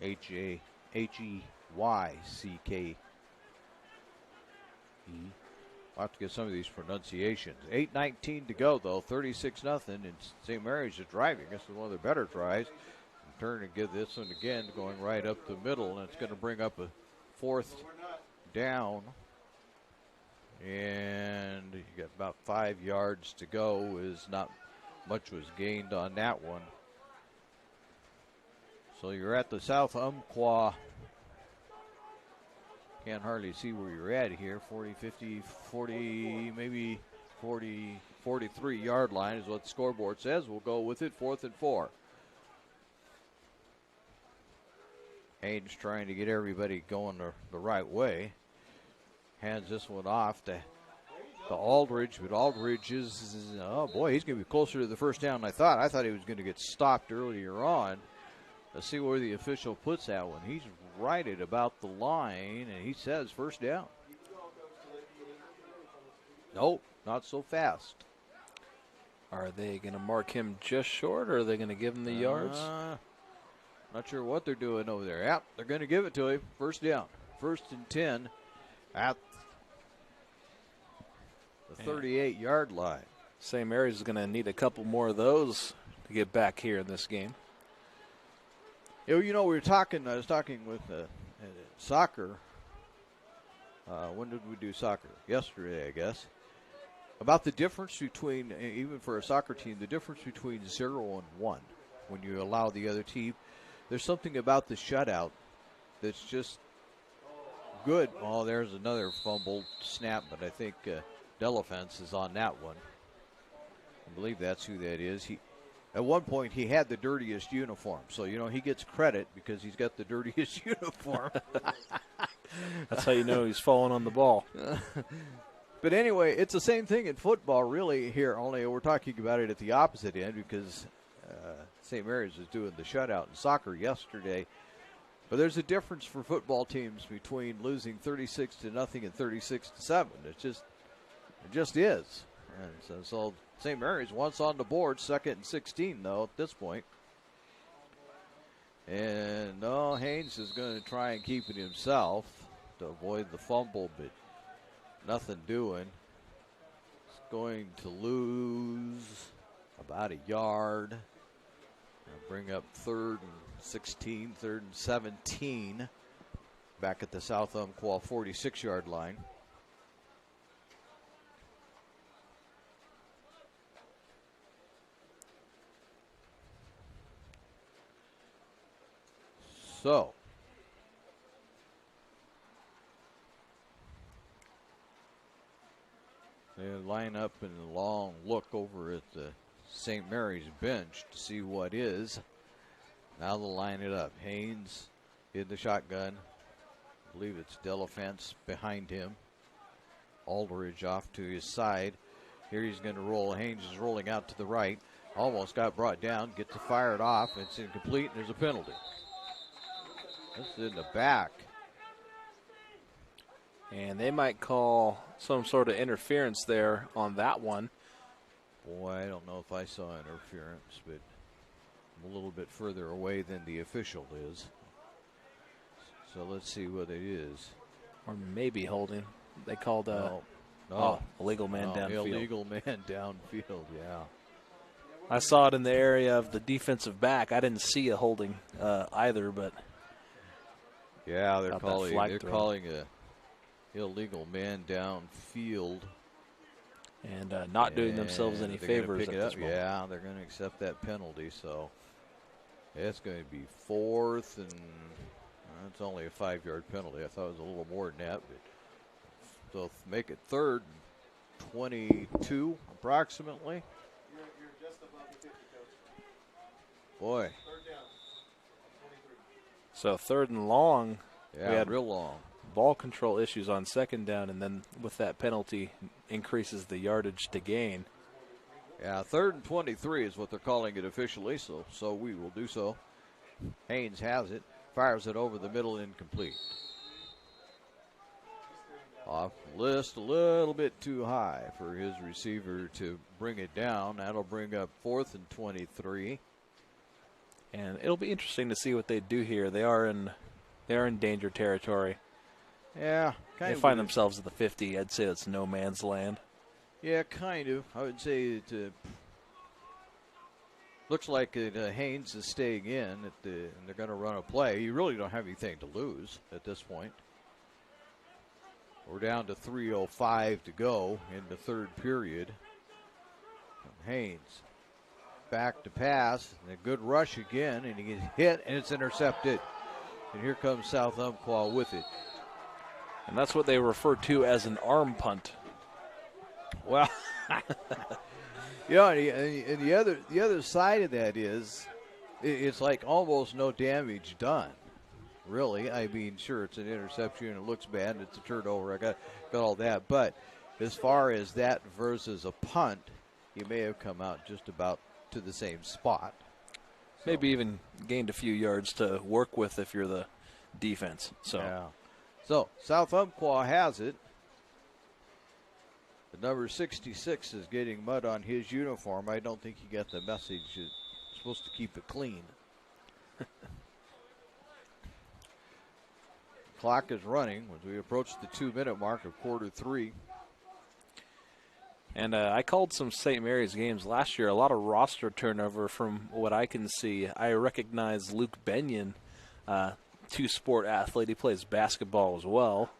H-E-Y-C-K-E. I'll have to get some of these pronunciations. 8:19 to go, though. 36-0, and St. Mary's is driving. This is one of their better tries. Turn and give this one again, going right up the middle, and it's going to bring up a 4th down. And you got about 5 yards to go. Is not much was gained on that one. So you're at the South Umpqua. Can't hardly see where you're at here. 40, 50, 40, maybe 40, 43-yard line is what the scoreboard says. We'll go with it. 4th and 4. Haynes trying to get everybody going the right way. Hands this one off to Aldridge, but Aldridge is, oh boy, he's going to be closer to the first down than I thought. I thought he was going to get stopped earlier on. Let's see where the official puts that one. He's right at about the line, and he says first down. Nope, not so fast. Are they going to mark him just short, or are they going to give him the yards? Not sure what they're doing over there. Yep, they're going to give it to him. First down. 1st and 10 at the 38-yard line. St. Mary's is going to need a couple more of those to get back here in this game. You know, I was talking with soccer. When did we do soccer? Yesterday, I guess. About the difference between, even for a soccer team, the difference between 0 and 1 when you allow the other team. There's something about the shutout that's just good. Oh, there's another fumbled snap, but I think Delafence is on that one. I believe that's who that is. At one point, he had the dirtiest uniform. So, you know, he gets credit because he's got the dirtiest uniform. That's how you know he's falling on the ball. But anyway, it's the same thing in football, really, here, only we're talking about it at the opposite end because St. Mary's was doing the shutout in soccer yesterday. But there's a difference for football teams between losing 36-0 and 36-7. It just is. And so St. Mary's once on the board, 2nd and 16, though, at this point. And Haynes is going to try and keep it himself to avoid the fumble, but nothing doing. It's going to lose about a yard. Bring up 3rd and 16, 3rd and 17. Back at the South Umpqua 46-yard line. So, they line up in a long look over at the St. Mary's bench to see what is. Now they'll line it up. Haynes in the shotgun. I believe it's Delafence behind him. Aldridge off to his side. Here he's going to roll. Haynes is rolling out to the right. Almost got brought down. Gets it fired off. It's incomplete, and there's a penalty. This is in the back. And they might call some sort of interference there on that one. Boy, I don't know if I saw interference, but I'm a little bit further away than the official is. So let's see what it is. Or maybe holding. They called illegal man downfield. Illegal man downfield, yeah. I saw it in the area of the defensive back. I didn't see a holding either, but yeah, they're calling a illegal man downfield. And not doing themselves any favors at this moment. Yeah, they're going to accept that penalty. So it's going to be 4th, and it's only a 5-yard penalty. I thought it was a little more than that. But so make it 3rd and 22 approximately. You're just above the 50, Coach. Boy. 3rd down, 23. So 3rd and long. Yeah, we had real long. Ball control issues on 2nd down, and then with that penalty increases the yardage to gain. Yeah, 3rd and 23 is what they're calling it officially, so we will do so. Haynes has it, fires it over the middle, incomplete. Off list a little bit too high for his receiver to bring it down. That'll bring up 4th and 23. And it'll be interesting to see what they do here. They are in danger territory. Yeah, they find themselves at the 50. I'd say it's no man's land. Yeah, kind of. I would say it looks like Haynes is staying in, and they're going to run a play. You really don't have anything to lose at this point. We're down to 3:05 to go in the 3rd period. Haynes back to pass, and a good rush again, and he gets hit, and it's intercepted. And here comes South Umpqua with it. And that's what they refer to as an arm punt. Well, and the other side of that is, it's like almost no damage done. Really, I mean, sure, it's an interception. It looks bad. It's a turnover. I got all that, but as far as that versus a punt, you may have come out just about to the same spot. Maybe even gained a few yards to work with if you're the defense. So South Umpqua has it. The number 66 is getting mud on his uniform. I don't think he got the message. It's supposed to keep it clean. Clock is running as we approach the 2-minute mark of quarter 3. And I called some St. Mary's games last year. A lot of roster turnover from what I can see. I recognize Luke Benyon, two-sport athlete. He plays basketball as well.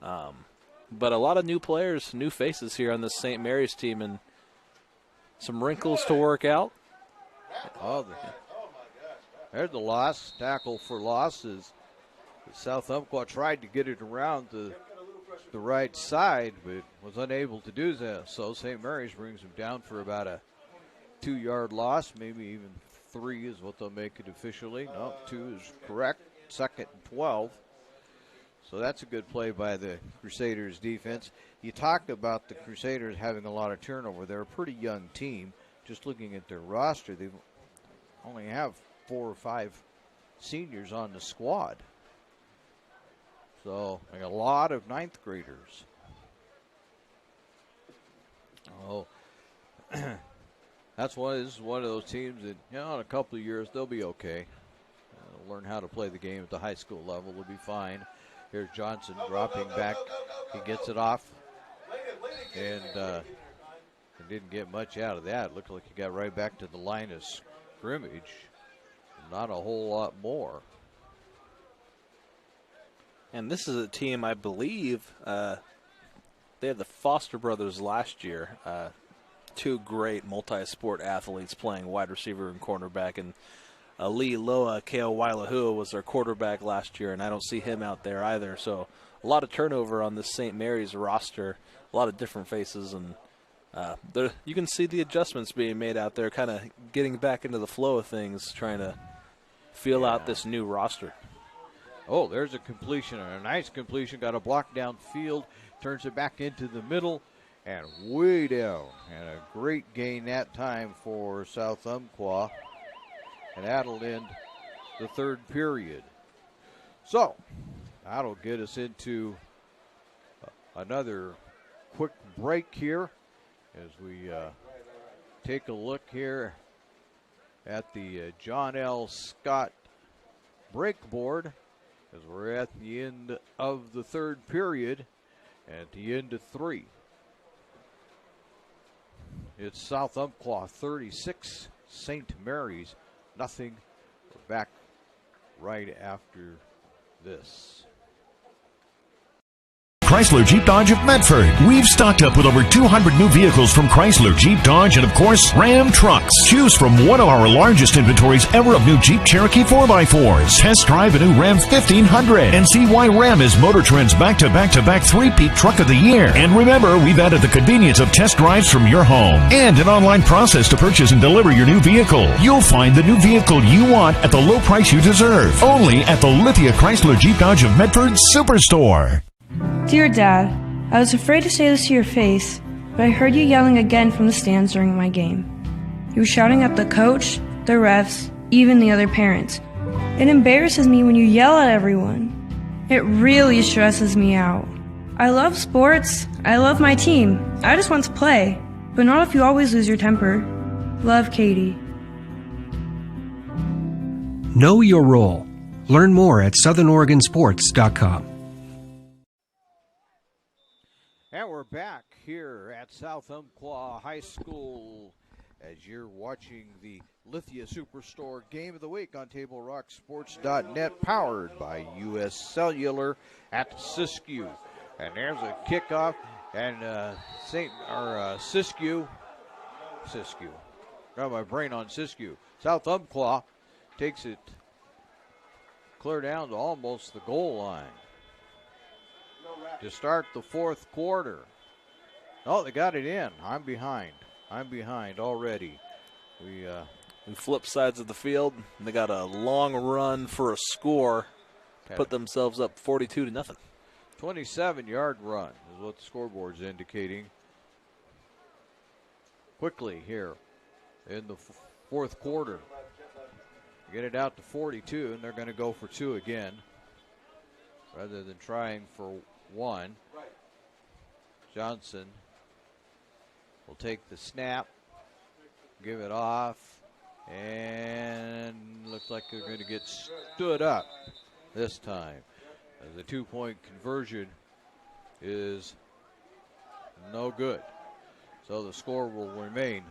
But a lot of new players, new faces here on this St. Mary's team, and some wrinkles to work out. Oh, there's the loss. Tackle for losses. South Umpqua tried to get it around the right side, but was unable to do that. So St. Mary's brings him down for about a 2-yard loss, maybe even 3 is what they'll make it officially. No, 2 is correct. 2nd and 12. So that's a good play by the Crusaders defense. You talked about the Crusaders having a lot of turnover. They're a pretty young team. Just looking at their roster, they only have 4 or 5 seniors on the squad. So like a lot of 9th graders. Oh, this is one of those teams that, in a couple of years they'll be okay. They'll learn how to play the game at the high school level. They'll be fine. Here's Johnson dropping back. He gets it off, and didn't get much out of that. Looked like he got right back to the line of scrimmage. Not a whole lot more. And this is a team, I believe, they had the Foster brothers last year. 2 great multi-sport athletes playing wide receiver and cornerback. And Lee Loa Keowailahua was their quarterback last year, and I don't see him out there either. So a lot of turnover on this St. Mary's roster, a lot of different faces, and you can see the adjustments being made out there, kind of getting back into the flow of things, trying to feel out this new roster. Oh, there's a completion, a nice completion. Got a block downfield, turns it back into the middle, and way down. And a great gain that time for South Umpqua. And that'll end the 3rd period. So, that'll get us into another quick break here as we take a look here at the John L. Scott break board, as we're at the end of the 3rd period, at the end of 3. It's South Umpqua 36, St. Mary's nothing. We're back right after this. Chrysler Jeep Dodge of Medford. We've stocked up with over 200 new vehicles from Chrysler, Jeep, Dodge, and of course, Ram trucks. Choose from one of our largest inventories ever of new Jeep Cherokee 4x4s. Test drive a new Ram 1500 and see why Ram is Motor Trend's back-to-back-to-back 3-peat truck of the year. And remember, we've added the convenience of test drives from your home and an online process to purchase and deliver your new vehicle. You'll find the new vehicle you want at the low price you deserve. Only at the Lithia Chrysler Jeep Dodge of Medford Superstore. Dear Dad, I was afraid to say this to your face, but I heard you yelling again from the stands during my game. You were shouting at the coach, the refs, even the other parents. It embarrasses me when you yell at everyone. It really stresses me out. I love sports. I love my team. I just want to play, but not if you always lose your temper. Love, Katie. Know your role. Learn more at SouthernOregonSports.com. And we're back here at South Umpqua High School as you're watching the Lithia Superstore Game of the Week on TableRockSports.net, powered by U.S. Cellular at Siskiyou. And there's a kickoff, and Siskiyou. Got my brain on Siskiyou. South Umpqua takes it clear down to almost the goal line to start the 4th quarter. Oh, they got it in. I'm behind already. We flip sides of the field. They got a long run for a score. Put themselves up 42-0. 27-yard run is what the scoreboard's indicating. Quickly here in the 4th quarter. Get it out to 42, and they're going to go for 2 again rather than trying for 1. Johnson will take the snap, give it off, and looks like they're going to get stood up this time. As the 2-point conversion is no good. So the score will remain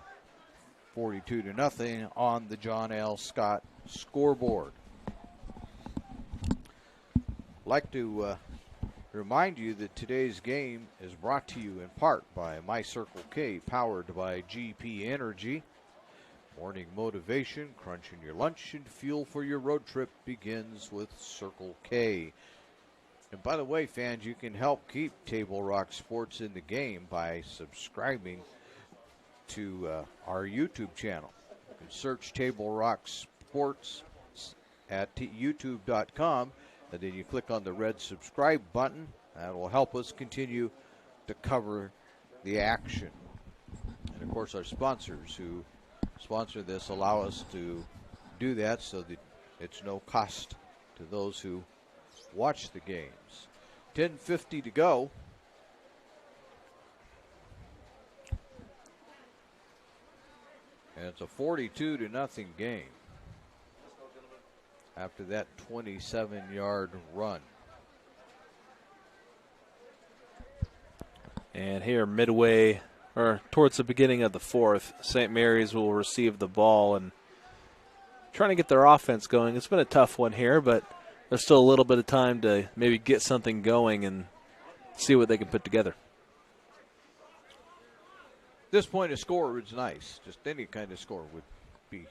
42-0 on the John L. Scott scoreboard. I'd like to remind you that today's game is brought to you in part by My Circle K, powered by GP Energy. Morning motivation, crunching your lunch, and fuel for your road trip begins with Circle K. And by the way, fans, you can help keep Table Rock Sports in the game by subscribing to our YouTube channel. You can search Table Rock Sports at youtube.com, and then you click on the red subscribe button. That will help us continue to cover the action. And of course, our sponsors who sponsor this allow us to do that so that it's no cost to those who watch the games. 10:50 to go. And it's a 42-0 game after that 27-yard run. And here midway, or towards the beginning of the fourth, St. Mary's will receive the ball and trying to get their offense going. It's been a tough one here, but there's still a little bit of time to maybe get something going and see what they can put together. This point of score is nice. Just any kind of score would be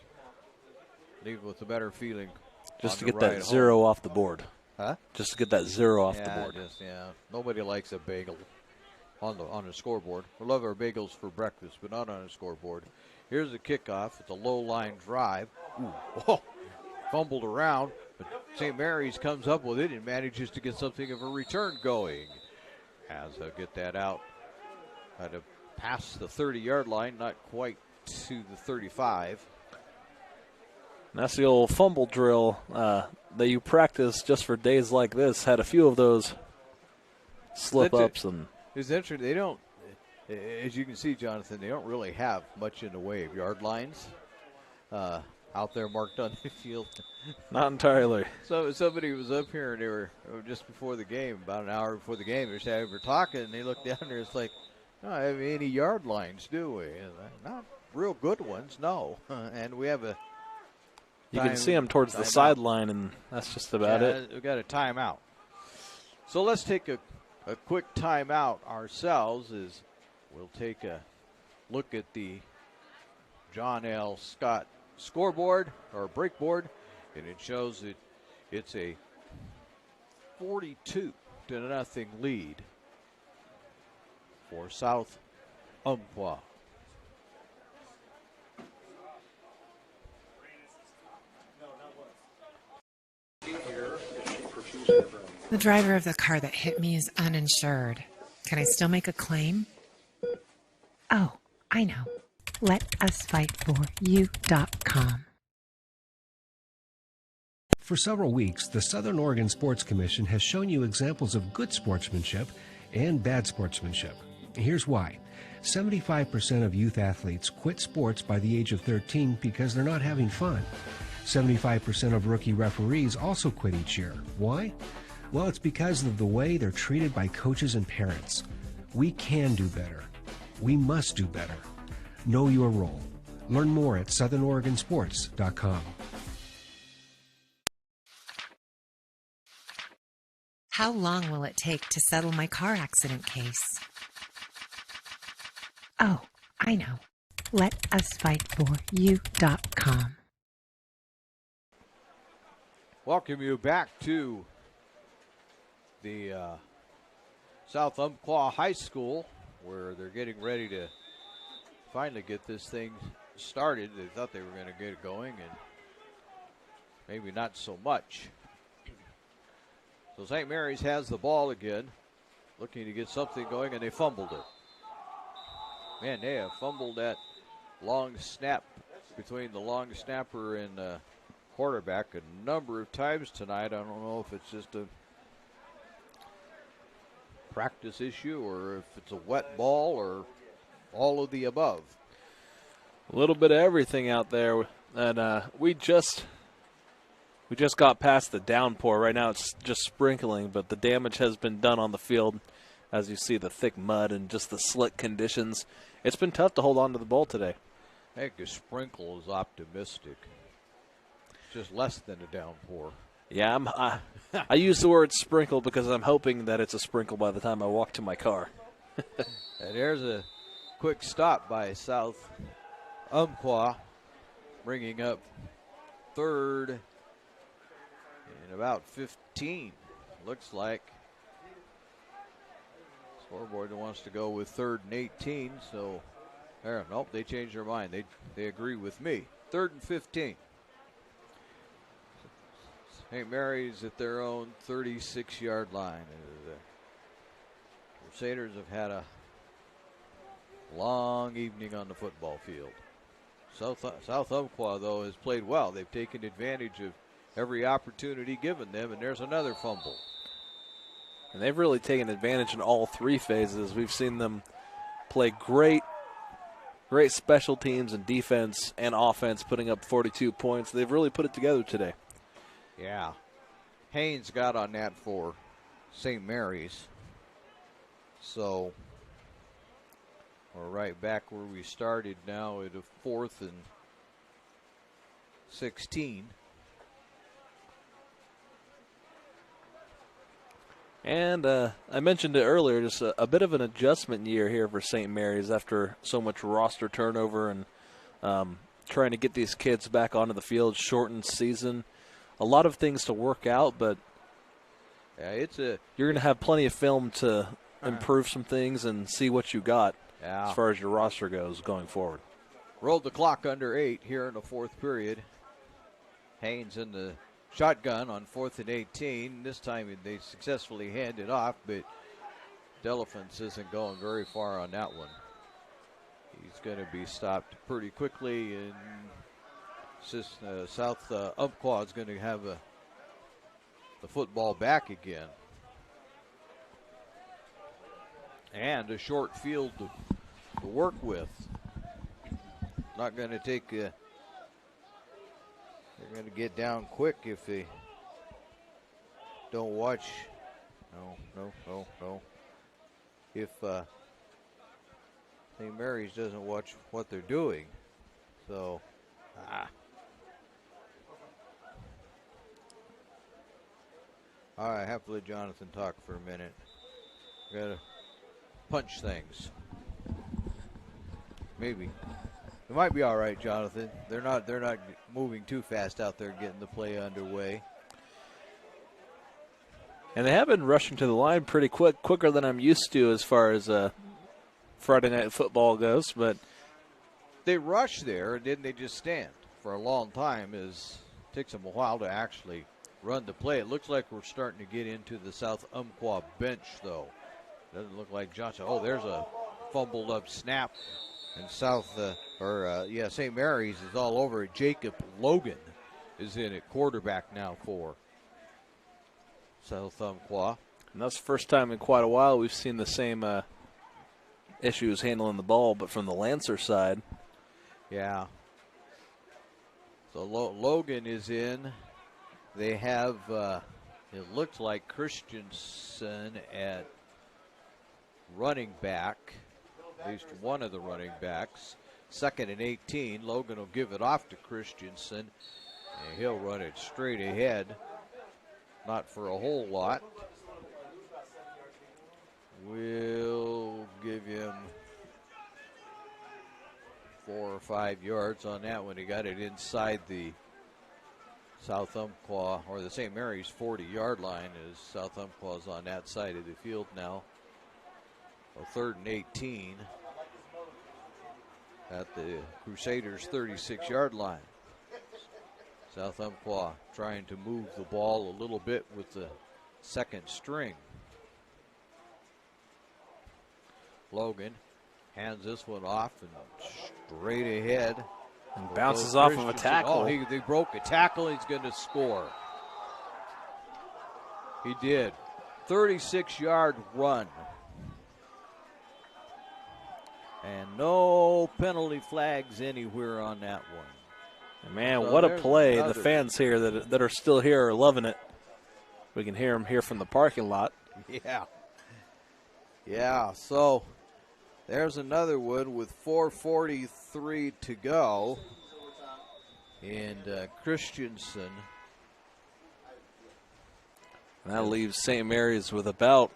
leave with a better feeling. Just to get that zero off the board. Huh? Just to get that zero off the board. Nobody likes a bagel on a scoreboard. We love our bagels for breakfast, but not on a scoreboard. Here's a kickoff. It's a low line drive. Ooh, whoa, fumbled around, but St. Mary's comes up with it and manages to get something of a return going. As they'll get that out. Had to pass the 30-yard line, not quite to the 35. And that's the old fumble drill that you practice just for days like this. Had a few of those slip-ups. And it's interesting. They don't, as you can see, Jonathan, they don't really have much in the way of yard lines out there marked on the field. Not entirely. So somebody was up here, and they were just before the game, about an hour before the game. They were talking, and they looked down there. It's like, I don't have any yard lines, do we? Not real good ones, no. And we have a. You can see them towards the sideline, and that's just about it. We've got a timeout. So let's take a quick timeout ourselves. As we'll take a look at the John L. Scott scoreboard or breakboard, and it shows that it's a 42-0 lead for South Umpqua. The driver of the car that hit me is uninsured. Can I still make a claim? Oh, I know. LetUsFightForYou.com. For several weeks, the Southern Oregon Sports Commission has shown you examples of good sportsmanship and bad sportsmanship. Here's why. 75% of youth athletes quit sports by the age of 13 because they're not having fun. 75% of rookie referees also quit each year. Why? Well, it's because of the way they're treated by coaches and parents. We can do better. We must do better. Know your role. Learn more at southernoregonsports.com. How long will it take to settle my car accident case? Oh, I know. LetUsFightForYou.com. Welcome you back to the South Umpqua High School, where they're getting ready to finally get this thing started. They thought they were going to get it going, and maybe not so much. So St. Mary's has the ball again, looking to get something going, and they fumbled it. Man, they have fumbled that long snap between the long snapper and quarterback a number of times tonight. I don't know if it's just a practice issue or if it's a wet ball or all of the above. A little bit of everything out there. And we just got past the downpour. Right now it's just sprinkling, but the damage has been done on the field. as you see the thick mud and just the slick conditions. It's been tough to hold on to the ball today. I think a sprinkle is optimistic. Just less than a downpour. Yeah, I use the word sprinkle because I'm hoping that it's a sprinkle by the time I walk to my car. And there's a quick stop by South Umpqua, bringing up third in about 15. Looks like scoreboard wants to go with 3rd and 18. So there, nope, they changed their mind. They agree with me. 3rd and 15. St. Mary's at their own 36-yard line. The Crusaders have had a long evening on the football field. South Umpqua, though, has played well. They've taken advantage of every opportunity given them, and there's another fumble. And they've really taken advantage in all 3 phases. We've seen them play great special teams and defense and offense, putting up 42 points. They've really put it together today. Yeah. Haynes got on that for St. Mary's. So we're right back where we started now at a 4th and 16. And I mentioned it earlier, just a bit of an adjustment year here for St. Mary's after so much roster turnover and trying to get these kids back onto the field, shortened season. A lot of things to work out, but yeah, you're going to have plenty of film to improve some things and see what you got as far as your roster goes going forward. Rolled the clock under 8 here in the 4th period. Haynes in the shotgun on 4th and 18. This time they successfully hand it off, but Delafance isn't going very far on that one. He's going to be stopped pretty quickly, and South Umpqua is going to have the football back again. And a short field to work with. Not going to take they're going to get down quick if they don't watch. No. If St. Mary's doesn't watch what they're doing. So, all right, I have to let Jonathan talk for a minute. Got to punch things. Maybe. It might be all right, Jonathan. They're not moving too fast out there getting the play underway. And they have been rushing to the line pretty quicker than I'm used to as far as Friday night football goes. But they rush there, and then they just stand for a long time. It takes them a while to actually run the play. It looks like we're starting to get into the South Umpqua bench, though. Doesn't look like Johnson. Oh, there's a fumbled up snap. And St. Mary's is all over it. Jacob Logan is in at quarterback now for South Umpqua. And that's the first time in quite a while we've seen the same issues handling the ball, but from the Lancer side. Yeah. So Logan is in. They have, it looks like Christensen at running back. At least one of the running backs. 2nd and 18. Logan will give it off to Christensen, and he'll run it straight ahead. Not for a whole lot. We'll give him 4 or 5 yards on that one. He got it inside the South Umpqua, or the St. Mary's 40-yard line, as South Umpqua's on that side of the field now. 3rd and 18 at the Crusaders' 36-yard line. South Umpqua trying to move the ball a little bit with the 2nd string. Logan hands this one off and straight ahead. And bounces off of a tackle. Oh, they broke a tackle. He's going to score. He did. 36-yard run. And no penalty flags anywhere on that one. And man, what a play. The fans here that are still here are loving it. We can hear them here from the parking lot. Yeah. Yeah, so there's another one with 4:43 to go. And Christensen. And that leaves St. Mary's with about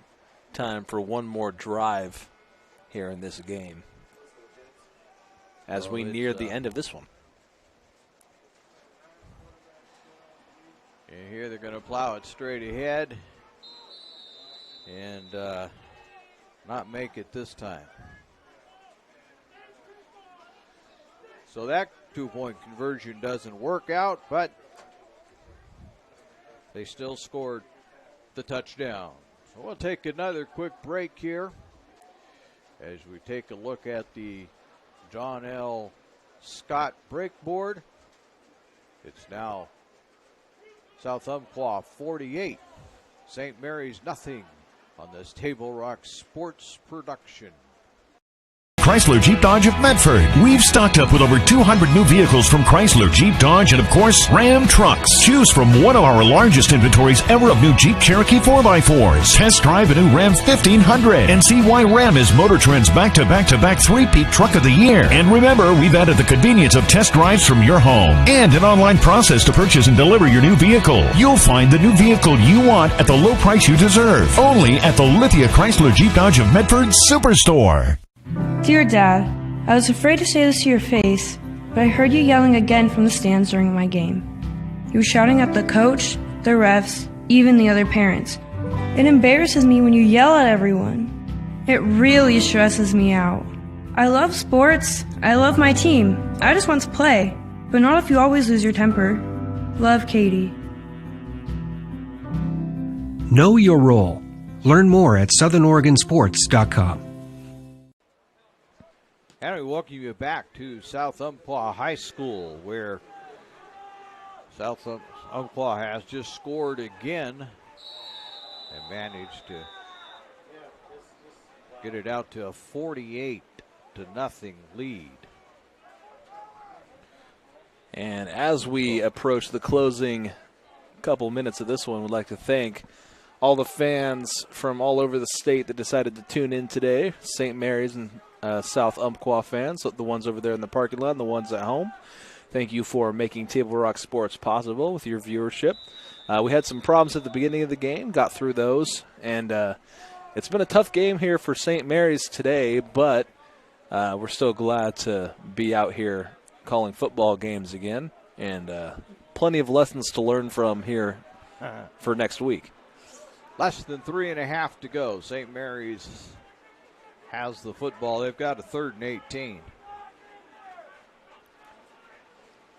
time for one more drive here in this game as we near the end of this one. And here they're going to plow it straight ahead and not make it this time. So that two-point conversion doesn't work out, but they still scored the touchdown. So we'll take another quick break here as we take a look at the John L. Scott break board. It's now South Umpqua 48, St. Mary's nothing on this Table Rock Sports production. Chrysler Jeep Dodge of Medford. We've stocked up with over 200 new vehicles from Chrysler, Jeep, Dodge, and of course, Ram Trucks. Choose from one of our largest inventories ever of new Jeep Cherokee 4x4s. Test drive a new Ram 1500 and see why Ram is Motor Trend's back-to-back-to-back three-peat truck of the year. And remember, we've added the convenience of test drives from your home and an online process to purchase and deliver your new vehicle. You'll find the new vehicle you want at the low price you deserve. Only at the Lithia Chrysler Jeep Dodge of Medford Superstore. Dear Dad, I was afraid to say this to your face, but I heard you yelling again from the stands during my game. You were shouting at the coach, the refs, even the other parents. It embarrasses me when you yell at everyone. It really stresses me out. I love sports. I love my team. I just want to play, but not if you always lose your temper. Love, Katie. Know your role. Learn more at SouthernOregonSports.com. And we welcome you back to South Umpqua High School, where South Umpqua has just scored again and managed to get it out to a 48-0 lead. And as we approach the closing couple minutes of this one, we'd like to thank all the fans from all over the state that decided to tune in today, St. Mary's and South Umpqua fans, so the ones over there in the parking lot and the ones at home. Thank you for making Table Rock Sports possible with your viewership. We had some problems at the beginning of the game, got through those, and it's been a tough game here for St. Mary's today, but we're still glad to be out here calling football games again, and plenty of lessons to learn from here for next week. Less than 3.5 to go. St. Mary's has the football. They've got a 3rd and 18.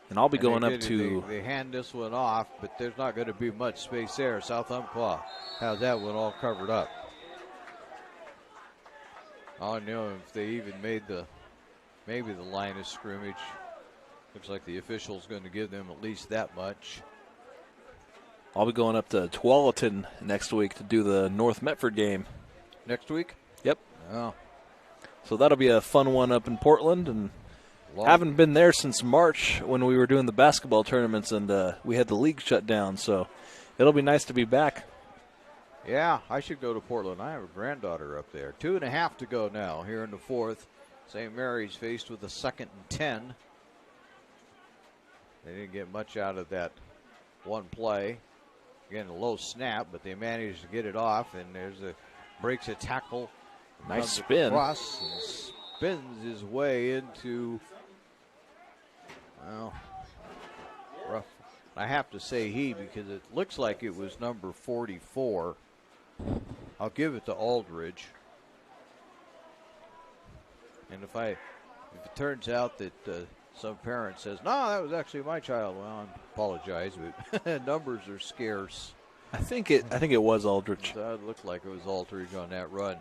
And I'll be going up to... They hand this one off, but there's not going to be much space there. South Umpqua has that one all covered up. I don't know if they even made maybe the line of scrimmage. Looks like the official's going to give them at least that much. I'll be going up to Tualatin next week to do the North Metford game. Next week? Yep. Oh. So that'll be a fun one up in Portland, and haven't been there since March when we were doing the basketball tournaments and we had the league shut down, so it'll be nice to be back. Yeah, I should go to Portland. I have a granddaughter up there. 2.5 to go now here in the 4th. St. Mary's faced with a 2nd and 10. They didn't get much out of that one play. Again, a low snap, but they managed to get it off, and breaks a tackle. Nice spin. Across and spins his way into, well, rough. I have to say because it looks like it was number 44. I'll give it to Aldridge. And if it turns out that some parent says, no, that was actually my child, well, I apologize, but numbers are scarce. I think it was Aldridge. It looked like it was Aldridge on that run.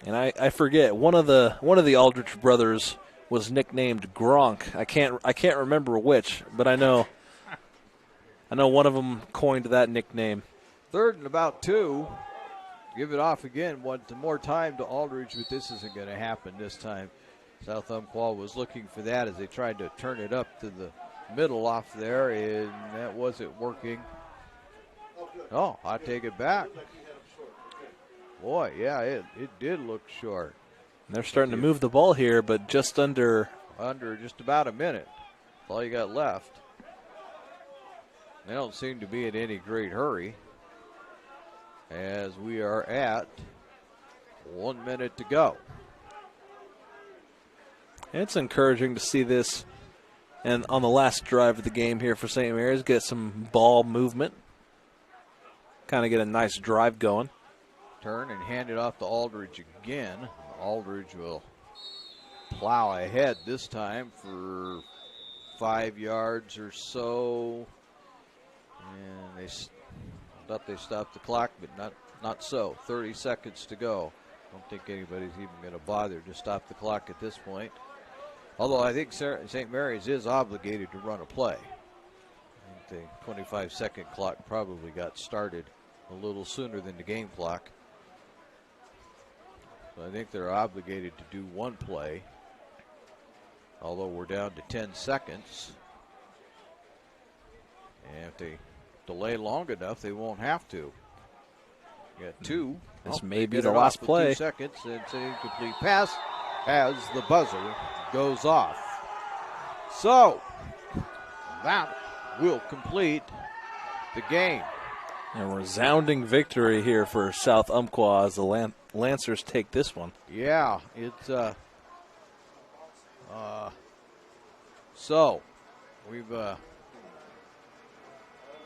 And I forget, one of the Aldridge brothers was nicknamed Gronk. I can't remember which, but I know one of them coined that nickname. 3rd and about 2. Give it off again. Want more time to Aldridge, but this isn't going to happen this time. South Umpqua was looking for that as they tried to turn it up to the middle off there, and that wasn't working. Oh, I take it back. Boy, yeah, it did look short. And they're starting to move the ball here, but just under just about a minute. That's all you got left. They don't seem to be in any great hurry, as we are at 1 minute to go. It's encouraging to see this, and on the last drive of the game here for St. Mary's, get some ball movement. Kind of get a nice drive going. Turn and hand it off to Aldridge again. Aldridge will plow ahead this time for 5 yards or so. And they thought they stopped the clock, but not so. 30 seconds to go. Don't think anybody's even going to bother to stop the clock at this point. Although I think St. Mary's is obligated to run a play. I think the 25-second clock probably got started a little sooner than the game clock. So I think they're obligated to do one play. Although we're down to 10 seconds. And if they delay long enough, they won't have to. You got two. This may be the last play. 2 seconds. It's an incomplete pass as the buzzer goes off. So that will complete the game. A resounding victory here for South Umpqua as the Lancers take this one. Yeah, it's so we've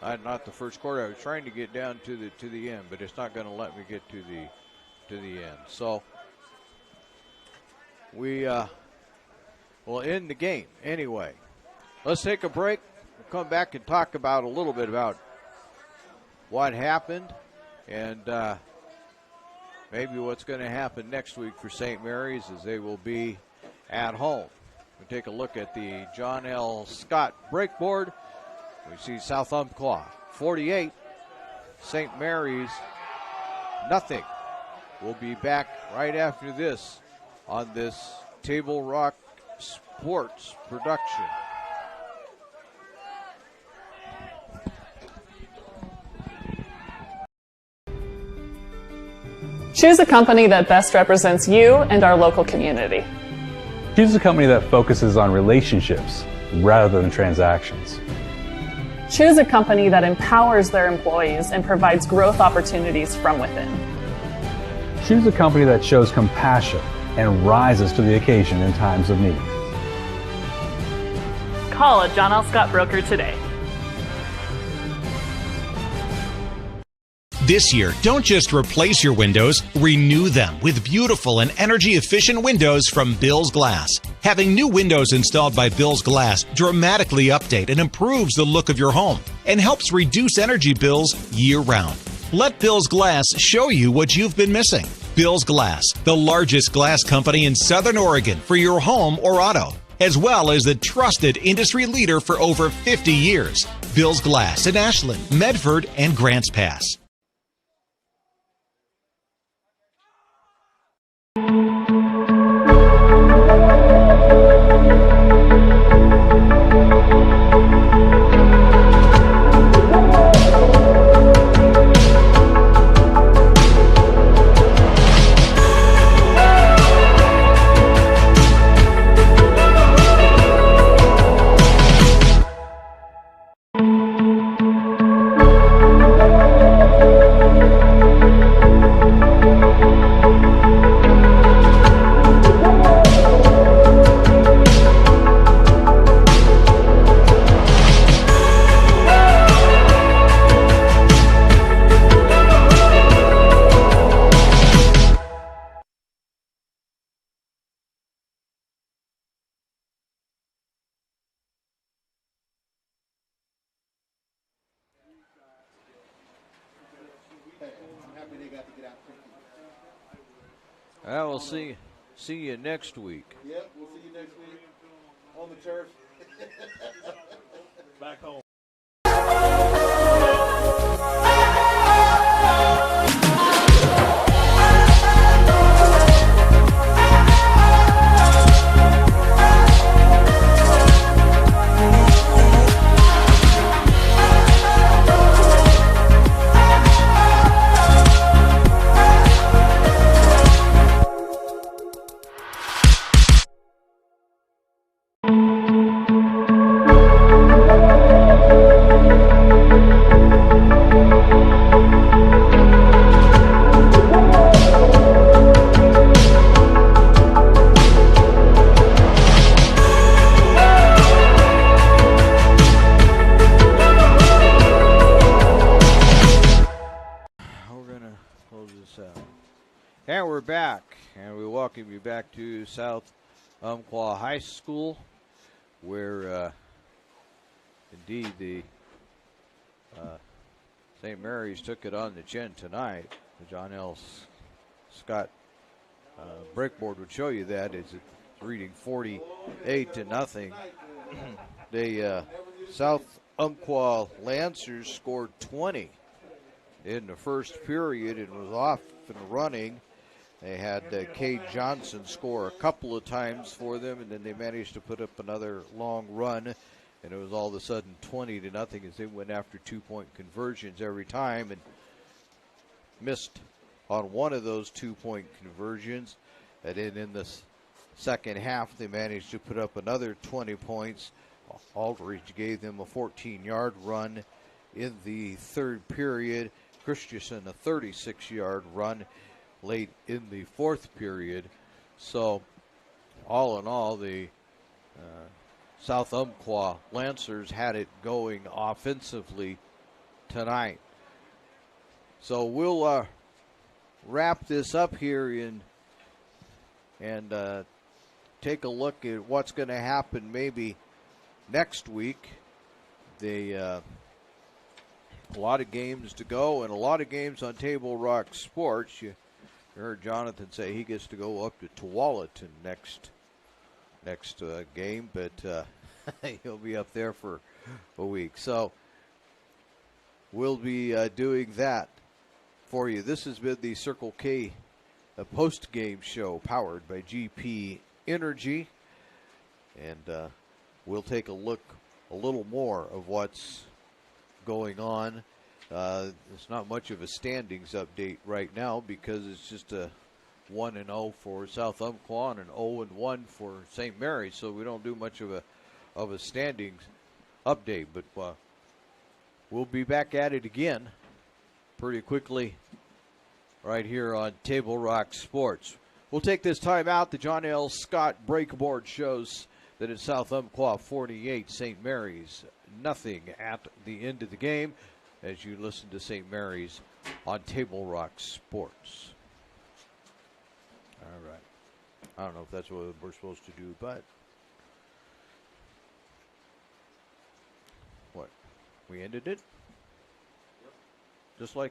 not the first quarter. I was trying to get down to the end, but it's not going to let me get to the end. So we will end the game anyway. Let's take a break. We'll come back and talk about a little bit about what happened and maybe what's going to happen next week for St. Mary's, as they will be at home. We'll take a look at the John L. Scott breakboard. We see South Umpqua 48, St. Mary's nothing. We'll be back right after this on this Table Rock Sports production. Choose a company that best represents you and our local community. Choose a company that focuses on relationships rather than transactions. Choose a company that empowers their employees and provides growth opportunities from within. Choose a company that shows compassion and rises to the occasion in times of need. Call a John L. Scott broker today. This year, don't just replace your windows, renew them with beautiful and energy-efficient windows from Bill's Glass. Having new windows installed by Bill's Glass dramatically update and improves the look of your home and helps reduce energy bills year-round. Let Bill's Glass show you what you've been missing. Bill's Glass, the largest glass company in Southern Oregon for your home or auto, as well as the trusted industry leader for over 50 years. Bill's Glass in Ashland, Medford, and Grants Pass. I will see you next week. Yep, we'll see you next week on the turf. Back home. welcome you back to South Umpqua High School, where indeed the St. Mary's took it on the chin tonight. The John L. Scott breakboard would show you that. It's reading 48-0. The South Umpqua Lancers scored 20 in the first period and was off and running. They had Cade Johnson score a couple of times for them, and then they managed to put up another long run, and it was all of a sudden 20-0 as they went after 2-point conversions every time and missed on one of those 2-point conversions. And then in the second half, they managed to put up another 20 points. Aldridge gave them a 14-yard run in the third period. Christensen a 36-yard run late in the fourth period. So all in all, the South Umpqua Lancers had it going offensively tonight. So we'll wrap this up here and take a look at what's going to happen maybe next week. A lot of games to go and a lot of games on Table Rock Sports. You heard Jonathan say he gets to go up to Tualatin next game, but he'll be up there for a week. So we'll be doing that for you. This has been the Circle K post-game show powered by GP Energy, and we'll take a look a little more of what's going on. It's not much of a standings update right now because it's just a 1-0 for South Umpqua and an 0-1 for St. Mary's, so we don't do much of a standings update. But we'll be back at it again pretty quickly right here on Table Rock Sports. We'll take this time out. The John L. Scott breakboard shows that it's South Umpqua 48, St. Mary's nothing at the end of the game as you listen to St. Mary's on Table Rock Sports. All right. I don't know if that's what we're supposed to do, but what? We ended it? Just like